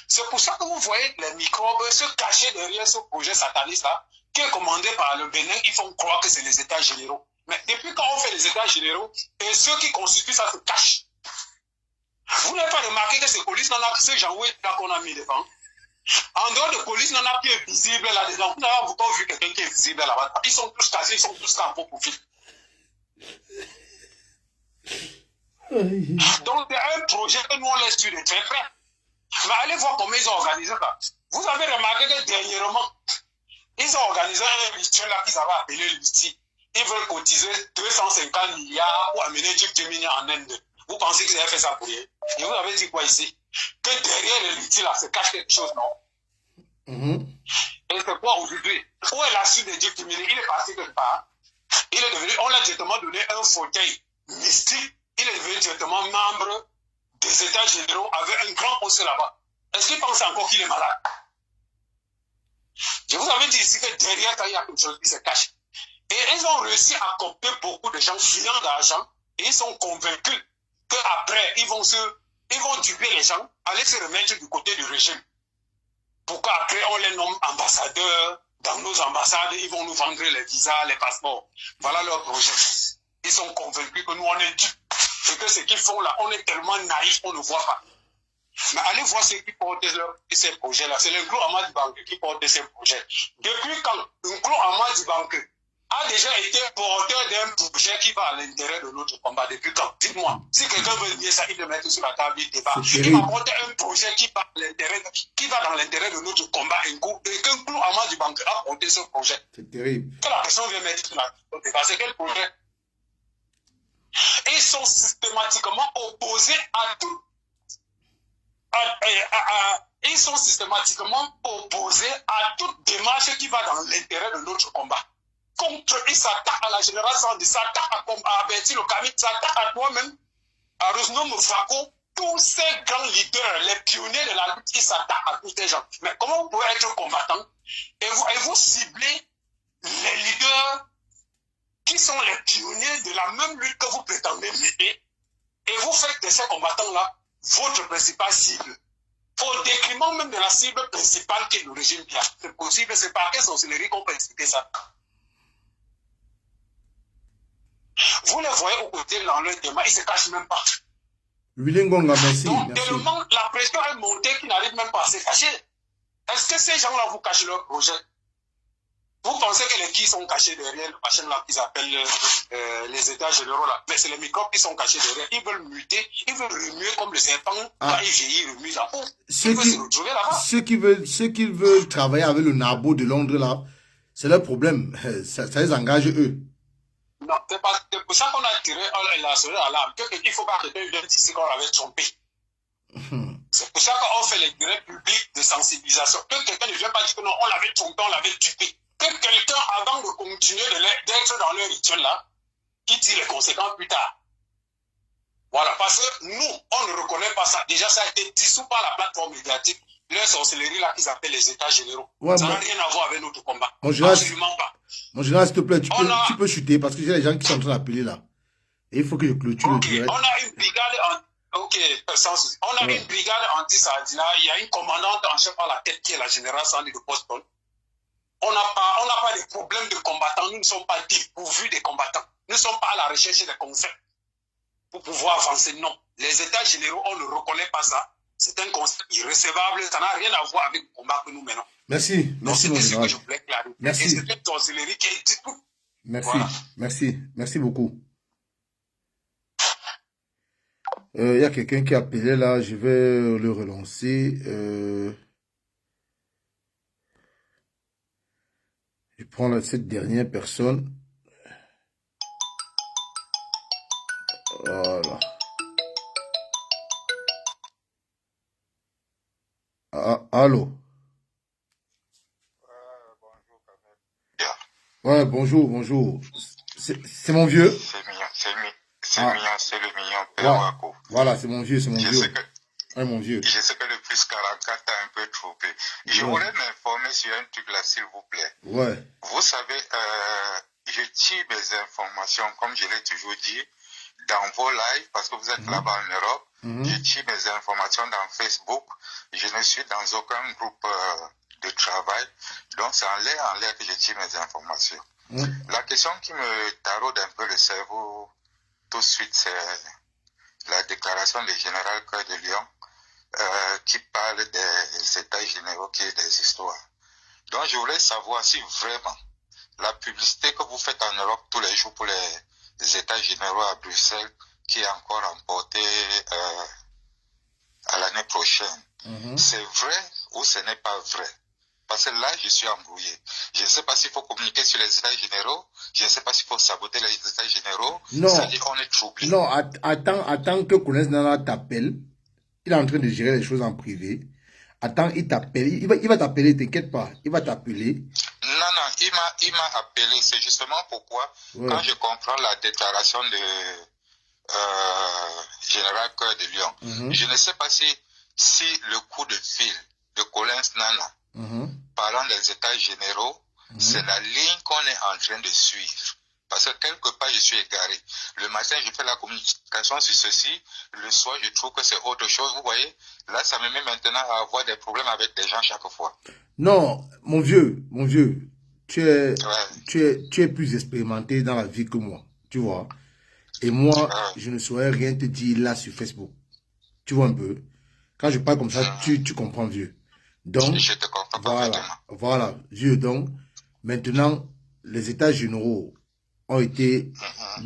C'est pour ça que vous voyez les microbes se cacher derrière ce projet sataniste-là, qui est commandé par le Bénin. Ils font croire que c'est les États généraux. Mais depuis quand on fait les États généraux, et ceux qui constituent ça se cachent. Vous n'avez pas remarqué que ces polices, ces gens qu'on a mis devant, en dehors de police, n'en a qui est visible là-dedans. Vous n'avez pas vu quelqu'un qui est visible là-bas. Ils sont tous cassés, ils sont tous en faux profil. Donc, c'est un projet que nous, on laisse sur de très près. Mais allez voir comment ils ont organisé ça. Vous avez remarqué que dernièrement, ils ont organisé un rituel là qu'ils avaient appelé l'UTI. Ils veulent cotiser 250 milliards pour amener Jeep Gemini en Inde. Vous pensez qu'ils avaient fait ça pour rien? Et vous avez dit quoi ici? Que derrière le l'UTI là se cache quelque chose, non? Et c'est quoi aujourd'hui? Où est la suite de Jeep Gemini? Il est parti quelque part. Il est devenu, on l'a directement donné un fauteuil mystique. Il est devenu directement membre des États généraux avec un grand poste là-bas. Est-ce qu'il pense encore qu'il est malade? Je vous avais dit ici que derrière, il y a quelque chose qui se cache. Et ils ont réussi à coopter beaucoup de gens friands d'argent et ils sont convaincus qu'après, ils vont duper les gens, aller se remettre du côté du régime. Pourquoi après, on les nomme ambassadeurs, dans nos ambassades, ils vont nous vendre les visas, les passeports. Voilà leur projet. Ils sont convaincus que nous, on est dupes. Et que ce qu'ils font là, on est tellement naïfs, on ne voit pas. Mais allez voir ceux qui portent ces projets-là. C'est l'Inclou Amad Banque qui porte ces projets. Depuis quand l'Inclou Amad Banque a déjà été porteur d'un projet qui va à l'intérêt de notre combat? Depuis quand? Dites-moi. Si quelqu'un veut dire ça, il le met sur la table, il débat. Il va porter un projet qui va dans l'intérêt de notre combat et qu'Inclou Amad Banque a porté ce projet. C'est terrible. Que la personne vient mettre sur la débat. C'est quel projet? Ils sont systématiquement opposés à tout. Ils sont systématiquement opposés à toute démarche qui va dans l'intérêt de notre combat. Contre eux, ils s'attaquent à la génération, ils s'attaquent à Bertie Locamit, ils s'attaquent à toi-même, à Rosno Moufako, tous ces grands leaders, les pionniers de la lutte, ils s'attaquent à tous ces gens. Mais comment vous pouvez être combattant et vous ciblez les leaders qui sont les pionniers de la même lutte que vous prétendez lutter et vous faites de ces combattants-là votre principale cible, au détriment même de la cible principale qui est le régime bien. C'est possible, c'est par quelle sorcellerie qu'on peut expliquer ça? Vous les voyez aux côtés dans leur débat, ils ne se cachent même pas.
Ngonga, merci.
Donc, tellement la pression est montée qu'ils n'arrivent même pas à se cacher. Est-ce que ces gens-là vous cachent leur projet? Vous pensez que les qui sont cachés derrière le machin là qu'ils appellent les États généraux là? Mais c'est les microbes qui sont cachés derrière. Ils veulent muter, ils veulent remuer comme le serpent. Quand il vieillit, il remue là-haut. Ils veulent se retrouver là-bas.
Ceux qui veulent travailler avec le Nabo de Londres là, c'est leur problème. Ça les engage eux.
Non, c'est pour ça qu'on a tiré la sonnette à l'arme. Il ne faut pas que quelqu'un vienne ici qu'on l'avait trompé. C'est pour ça qu'on fait les grèves publiques de sensibilisation. Que quelqu'un ne vienne pas dire que non, on l'avait trompé, on l'avait dupé. Que quelqu'un, avant de continuer d'être dans leur rituel là, qui tire les conséquences plus tard. Voilà, parce que nous, on ne reconnaît pas ça. Déjà, ça a été dissous par la plateforme médiatique. Leur sorcellerie là qu'ils appellent les États généraux. Ouais, ça n'a rien à voir avec notre combat. Absolument pas.
Mon général, s'il te plaît, tu peux chuter parce que j'ai des gens qui sont en train d'appeler là. Et il faut que je clôture le direct.
On a une brigade une brigade anti-Sardina. Il y a une commandante en chef à la tête qui est la générale Sandy de Boston. On n'a pas de problème de combattants. Nous ne sommes pas dépourvus des combattants. Nous ne sommes pas à la recherche des concepts pour pouvoir avancer. Non. Les États généraux, on ne reconnaît pas ça. C'est un concept irrécevable. Ça n'a rien à voir avec le combat que nous menons.
Merci. Merci, mon général.
Merci. C'est une sorcellerie qui est dit tout.
Merci. Voilà. Merci. Merci beaucoup. Il y a quelqu'un qui a appelé là. Je vais le relancer. Je prends cette dernière personne. Allô?
Bonjour, Kamel.
Ouais, bonjour, bonjour. C'est mon vieux?
C'est
Ah,
mignon, c'est le mignon Père
ouais.
Wako.
Voilà, c'est mon vieux, c'est mon
Je sais
vieux.
que,
Ouais, mon vieux.
je sais que le plus 44 a un peu trompé. Je
Ouais,
voulais m'informer sur un truc là, s'il vous plaît.
ouais.
Vous savez, je tire mes informations, comme je l'ai toujours dit, dans vos lives, parce que vous êtes là-bas en Europe. Je tire mes informations dans Facebook. Je ne suis dans aucun groupe de travail. Donc, c'est en l'air que je tire mes informations. La question qui me taraude un peu le cerveau tout de suite, c'est la déclaration du général Cœur de Lion qui parle des états généraux, qui est des histoires. Donc, je voulais savoir si vraiment la publicité que vous faites en Europe tous les jours pour les états généraux à Bruxelles, qui est encore remporté à l'année prochaine, c'est vrai ou ce n'est pas vrai? Parce que là, je suis embrouillé. Je ne sais pas s'il faut communiquer sur les états généraux. Je ne sais pas s'il faut saboter les états généraux.
Non,
C'est-à-dire qu'on est troublé.
non, attends que Kounes Nana t'appelle. Il est en train de gérer les choses en privé. Attends, il t'appelle. Il va t'appeler, t'inquiète pas. Il va t'appeler.
Non, il m'a appelé. C'est justement pourquoi, quand je comprends la déclaration de général Cœur de Lion, je ne sais pas si le coup de fil de Collins Nana, parlant des états généraux, c'est la ligne qu'on est en train de suivre. Parce que quelque part, je suis égaré. Le matin, je fais la communication sur ceci. Le soir, je trouve que c'est autre chose. Vous voyez, là, ça me met maintenant à avoir des problèmes avec des gens chaque fois.
Non, mon vieux, tu es plus expérimenté dans la vie que moi, tu vois. Et moi, je ne saurais rien te dire là sur Facebook. Tu vois un peu. Quand je parle comme ça, tu comprends, vieux. Donc,
je te comprends
voilà, vieux. Donc, maintenant, les états généraux ont été...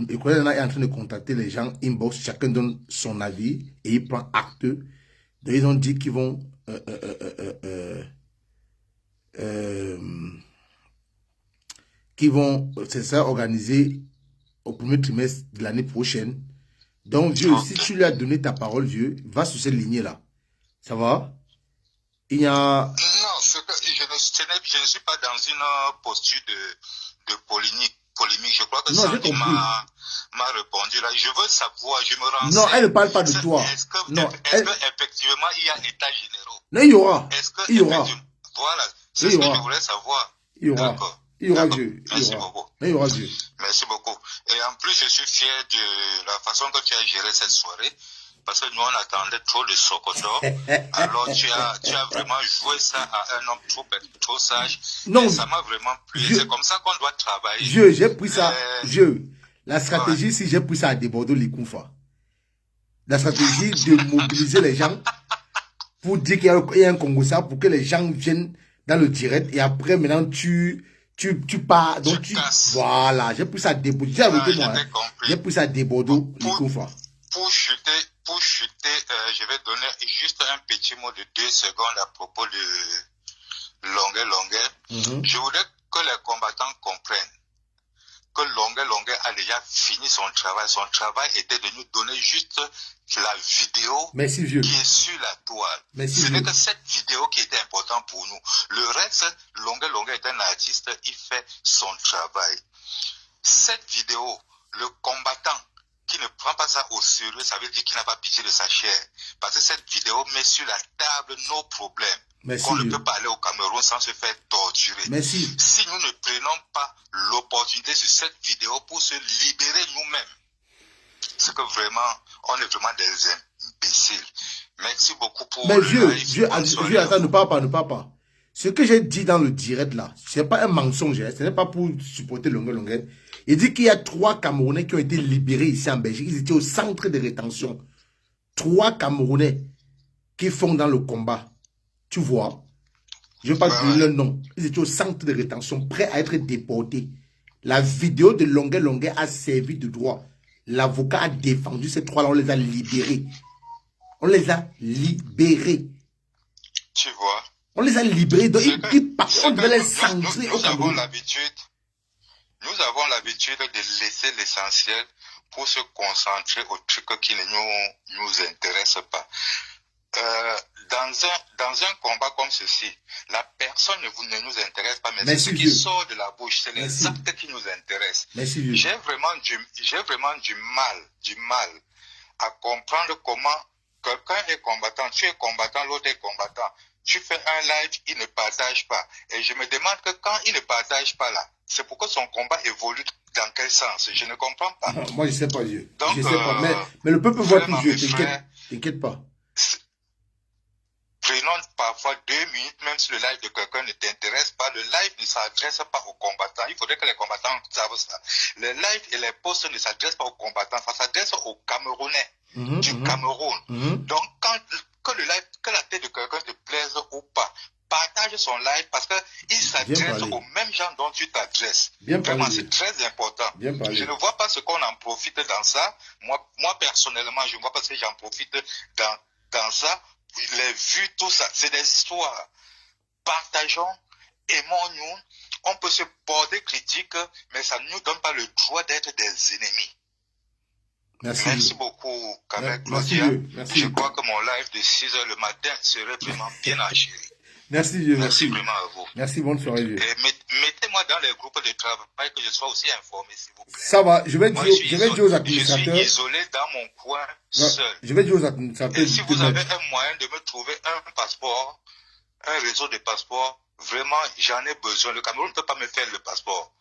Le collègue est en train de contacter les gens inbox. Chacun donne son avis et il prend acte. Donc, ils ont dit qu'ils vont... c'est ça, organiser au premier trimestre de l'année prochaine. Donc, vieux, si tu lui as donné ta parole, vieux, va sur cette lignée-là. Ça va? Il y a...
Non, je ne suis pas dans une posture de polémique. Je crois que Sandy m'a répondu là. Je veux savoir, je me renseigne.
Non, elle ne parle pas de toi.
Est-ce qu'effectivement, il y a états généraux?
Non, il y aura.
Il y aura. Voilà, c'est ce que je voulais savoir.
Il y aura. Il y aura Dieu.
Merci beaucoup.
Il y aura Dieu.
Merci beaucoup. Et en plus, je suis fier de la façon que tu as géré cette soirée. Parce que nous, on attendait trop de Sokoto. Alors, tu as vraiment joué ça à un homme trop sage. Non. Et ça m'a vraiment plu. C'est comme ça qu'on doit travailler.
J'ai pris ça. La stratégie, si j'ai pris ça à déborder les Koufa. La stratégie de mobiliser les gens pour dire qu'il y a un Congo ça, pour que les gens viennent dans le direct. Et après, maintenant, tu pars. Donc, voilà. J'ai pris ça à déborder. J'ai pris ça à déborder les Koufa.
Pour chuter, je vais donner juste un petit mot de 2 secondes à propos de Longuet. Je voudrais que les combattants comprennent que Longuet a déjà fini son travail. Son travail était de nous donner juste la vidéo qui est sur la toile. Ce n'est que cette vidéo qui était importante pour nous. Le reste, Longuet est un artiste, il fait son travail. Cette vidéo, le combattant qui ne prend pas ça au sérieux, ça veut dire qu'il n'a pas pitié de sa chair. Parce que cette vidéo met sur la table nos problèmes. Qu'on ne peut pas aller au Cameroun sans se faire torturer. Si nous ne prenons pas l'opportunité sur cette vidéo pour se libérer nous-mêmes, c'est que vraiment, on est vraiment des imbéciles. Merci beaucoup pour
le vieux, attends, ne parle pas. Ce que j'ai dit dans le direct là, ce n'est pas un mensonge, ce n'est pas pour supporter Longuet. Il dit qu'il y a 3 Camerounais qui ont été libérés ici en Belgique. Ils étaient au centre de rétention. 3 Camerounais qui font dans le combat. Tu vois? Je ne veux pas donner leur nom. Ils étaient au centre de rétention, prêts à être déportés. La vidéo de Longuet a servi de droit. L'avocat a défendu ces 3-là. On les a libérés. On les a libérés.
Tu vois?
On les a libérés. Donc, on devait les centrer au Cameroun.
Nous avons l'habitude de laisser l'essentiel pour se concentrer aux trucs qui ne nous intéressent pas. dans un combat comme ceci, la personne ne nous intéresse pas, mais
Merci,
c'est ce qui
vieux.
sort de la bouche, c'est les
Merci.
actes qui nous intéressent.
Merci, vieux.
J'ai vraiment du mal à comprendre comment quelqu'un est combattant, tu es combattant, l'autre est combattant. Tu fais un live, il ne partage pas. Et je me demande que quand il ne partage pas là, c'est pourquoi son combat évolue dans quel sens? Je ne comprends pas.
Moi, je sais pas, Dieu.
Donc,
Je sais pas. Mais le peuple voit tout,
vraiment,
Dieu.
mes frères,
T'inquiète pas.
prenons parfois 2 minutes, même si le live de quelqu'un ne t'intéresse pas, le live ne s'adresse pas aux combattants. Il faudrait que les combattants savent ça. Le live et les posts ne s'adressent pas aux combattants, ça s'adresse aux Camerounais du Cameroun. Donc, que le live, que la tête de quelqu'un te plaise ou pas, partage son live parce qu'il s'adresse aux mêmes gens dont tu t'adresses. Vraiment, c'est très important. Je ne vois pas ce qu'on en profite dans ça. Moi personnellement, je ne vois pas ce que j'en profite dans ça. Les vues, tout ça, c'est des histoires. Partageons, aimons-nous. On peut se porter critique, mais ça ne nous donne pas le droit d'être des ennemis. Merci beaucoup, Kamek Claudia. Je crois que mon live de 6 h le matin serait vraiment bien enchaîné.
Merci, Dieu.
Merci vraiment à vous.
Merci, bonne soirée, Dieu.
Et mettez-moi dans les groupes de travail que je sois aussi informé, s'il vous plaît.
Ça va, je vais dire aux administrateurs.
Je suis isolé dans mon coin seul.
Je vais dire aux administrateurs.
Et si vous avez un moyen de me trouver un passeport, un réseau de passeports, vraiment, j'en ai besoin. Le Cameroun ne peut pas me faire le passeport.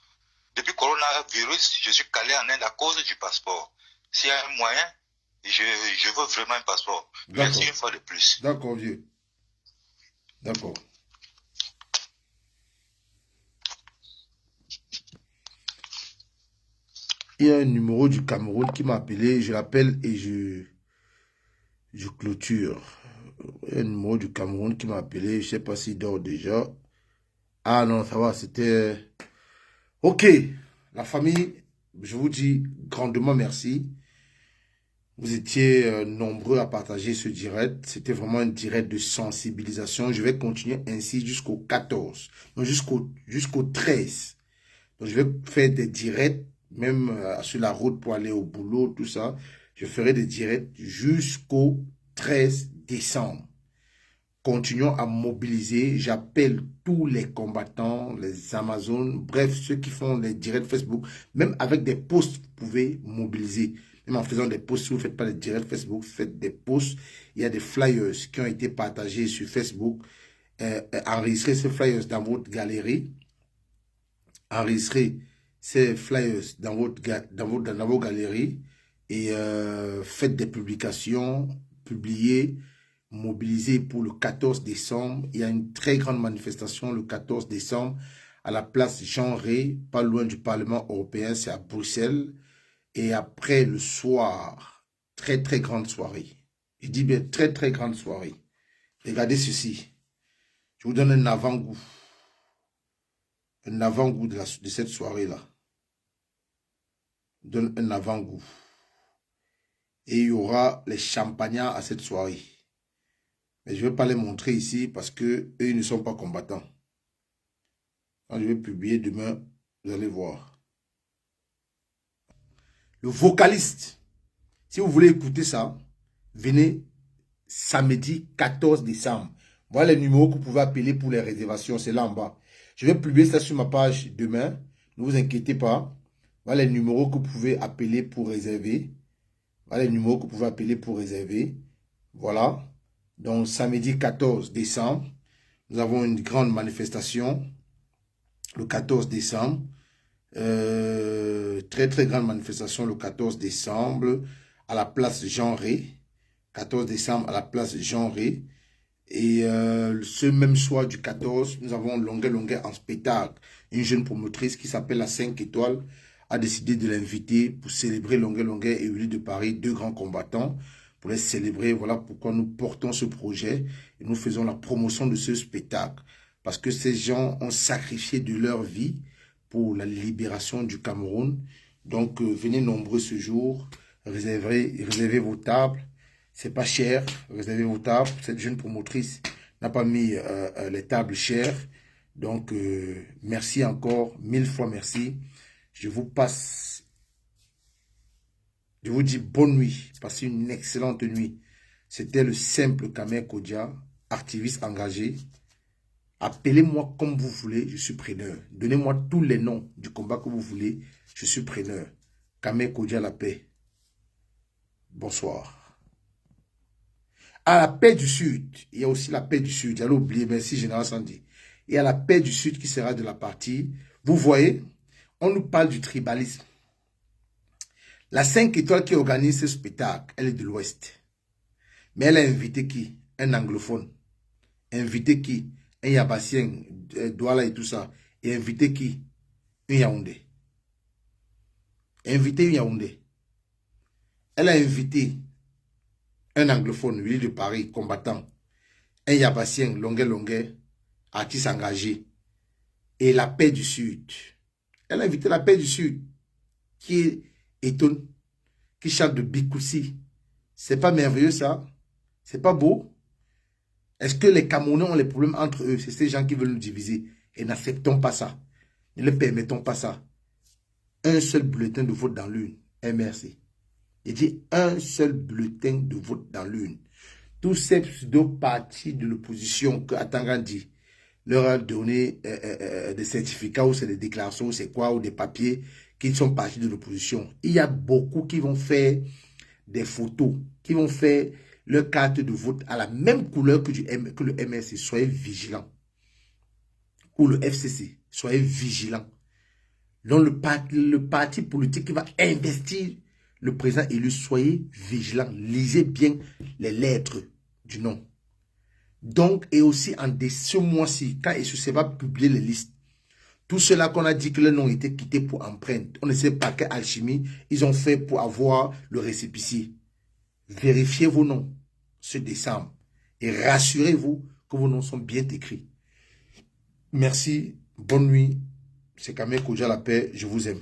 Depuis coronavirus, je suis calé en Inde à cause du passeport. S'il y a un moyen, je veux vraiment un passeport. Merci une fois de plus.
D'accord, vieux. D'accord. Il y a un numéro du Cameroun qui m'a appelé, je l'appelle et je clôture. Il y a un numéro du Cameroun qui m'a appelé, je ne sais pas s'il dort déjà. Ah non, ça va, c'était... Ok, la famille, je vous dis grandement merci. Vous étiez nombreux à partager ce direct. C'était vraiment un direct de sensibilisation. Je vais continuer ainsi jusqu'au 14. Donc jusqu'au 13. Donc je vais faire des directs, même sur la route pour aller au boulot, tout ça. Je ferai des directs jusqu'au 13 décembre. Continuons à mobiliser. J'appelle tous les combattants, les Amazones, bref, ceux qui font les directs Facebook. Même avec des posts, vous pouvez mobiliser. Même en faisant des posts, si vous ne faites pas les directs Facebook, faites des posts. Il y a des flyers qui ont été partagés sur Facebook. Enregistrez ces flyers dans votre galerie. Enregistrez ces flyers dans vos galeries. Et faites des publications, publiez, mobilisez pour le 14 décembre. Il y a une très grande manifestation le 14 décembre à la place Jean Rey, pas loin du Parlement européen, c'est à Bruxelles. Et après le soir, très grande soirée. Je dis bien très grande soirée. Regardez ceci. Je vous donne un avant-goût. Un avant-goût de cette soirée-là. Je donne un avant-goût. Et il y aura les champagnats à cette soirée. Mais je ne vais pas les montrer ici parce que eux, ils ne sont pas combattants. Quand je vais publier demain, vous allez voir. Le vocaliste, si vous voulez écouter ça, venez samedi 14 décembre. Voilà les numéros que vous pouvez appeler pour les réservations, c'est là en bas. Je vais publier ça sur ma page demain, ne vous inquiétez pas. Voilà les numéros que vous pouvez appeler pour réserver. Voilà les numéros que vous pouvez appeler pour réserver. Voilà. Donc samedi 14 décembre, nous avons une grande manifestation. Le 14 décembre. Très grande manifestation le 14 décembre à la place Jean Rey. 14 décembre à la place Jean Rey. Et ce même soir du 14, nous avons Longuet en spectacle. Une jeune promotrice qui s'appelle la 5 étoiles a décidé de l'inviter pour célébrer Longuet et Willy de Paris, deux grands combattants. Pour les célébrer, voilà pourquoi nous portons ce projet et nous faisons la promotion de ce spectacle. Parce que ces gens ont sacrifié de leur vie pour la libération du Cameroun. Donc, venez nombreux ce jour, réservez vos tables. C'est pas cher, réservez vos tables. Cette jeune promotrice n'a pas mis les tables chères. Donc, merci encore, 1000 fois merci. Je vous dis bonne nuit, passez une excellente nuit. C'était le simple Kamer Kodja, activiste engagé. Appelez-moi comme vous voulez, je suis preneur. Donnez-moi tous les noms du combat que vous voulez, je suis preneur. Kamer Kodja la paix. Bonsoir. À la paix du Sud, il y a aussi la paix du Sud. J'allais oublier, merci Général Sandy. Il y a la paix du Sud qui sera de la partie. Vous voyez, on nous parle du tribalisme. La 5 étoiles qui organise ce spectacle, elle est de l'Ouest. Mais elle a invité qui? Un anglophone. Invité qui? Un Yabassien, Douala et tout ça. Et invité qui? Un Yaoundé. Invité un Yaoundé. Elle a invité un anglophone, Willy de Paris, combattant. Un Yabassien, Longuet, artiste engagé. Et la paix du Sud. Elle a invité la paix du Sud. Qui est étonne. Qui chante de Bikoussi. C'est pas merveilleux ça? C'est pas beau? Est-ce que les Camerounais ont les problèmes entre eux? C'est ces gens qui veulent nous diviser. Et n'acceptons pas ça. Ne le permettons pas ça. Un seul bulletin de vote dans l'urne. MRC. Il dit un seul bulletin de vote dans l'urne. Tous ces pseudo-partis de l'opposition que Atangan dit, leur a donné des certificats ou c'est des déclarations ou c'est quoi ou des papiers qui sont partis de l'opposition. Il y a beaucoup qui vont faire des photos, qui vont faire leur carte de vote à la même couleur que le MRC. Soyez vigilants. Ou le FCC. Soyez vigilants. Donc le parti politique qui va investir le président élu, soyez vigilants. Lisez bien les lettres du nom. Donc, et aussi ce mois-ci, quand SEC va publier les listes, tout cela qu'on a dit que le nom était quitté pour empreinte, on ne sait pas quelle alchimie ils ont fait pour avoir le récépissé. Vérifiez vos noms ce décembre et rassurez-vous que vos noms sont bien écrits. Merci, bonne nuit, c'est Kamer Kodja la paix, je vous aime.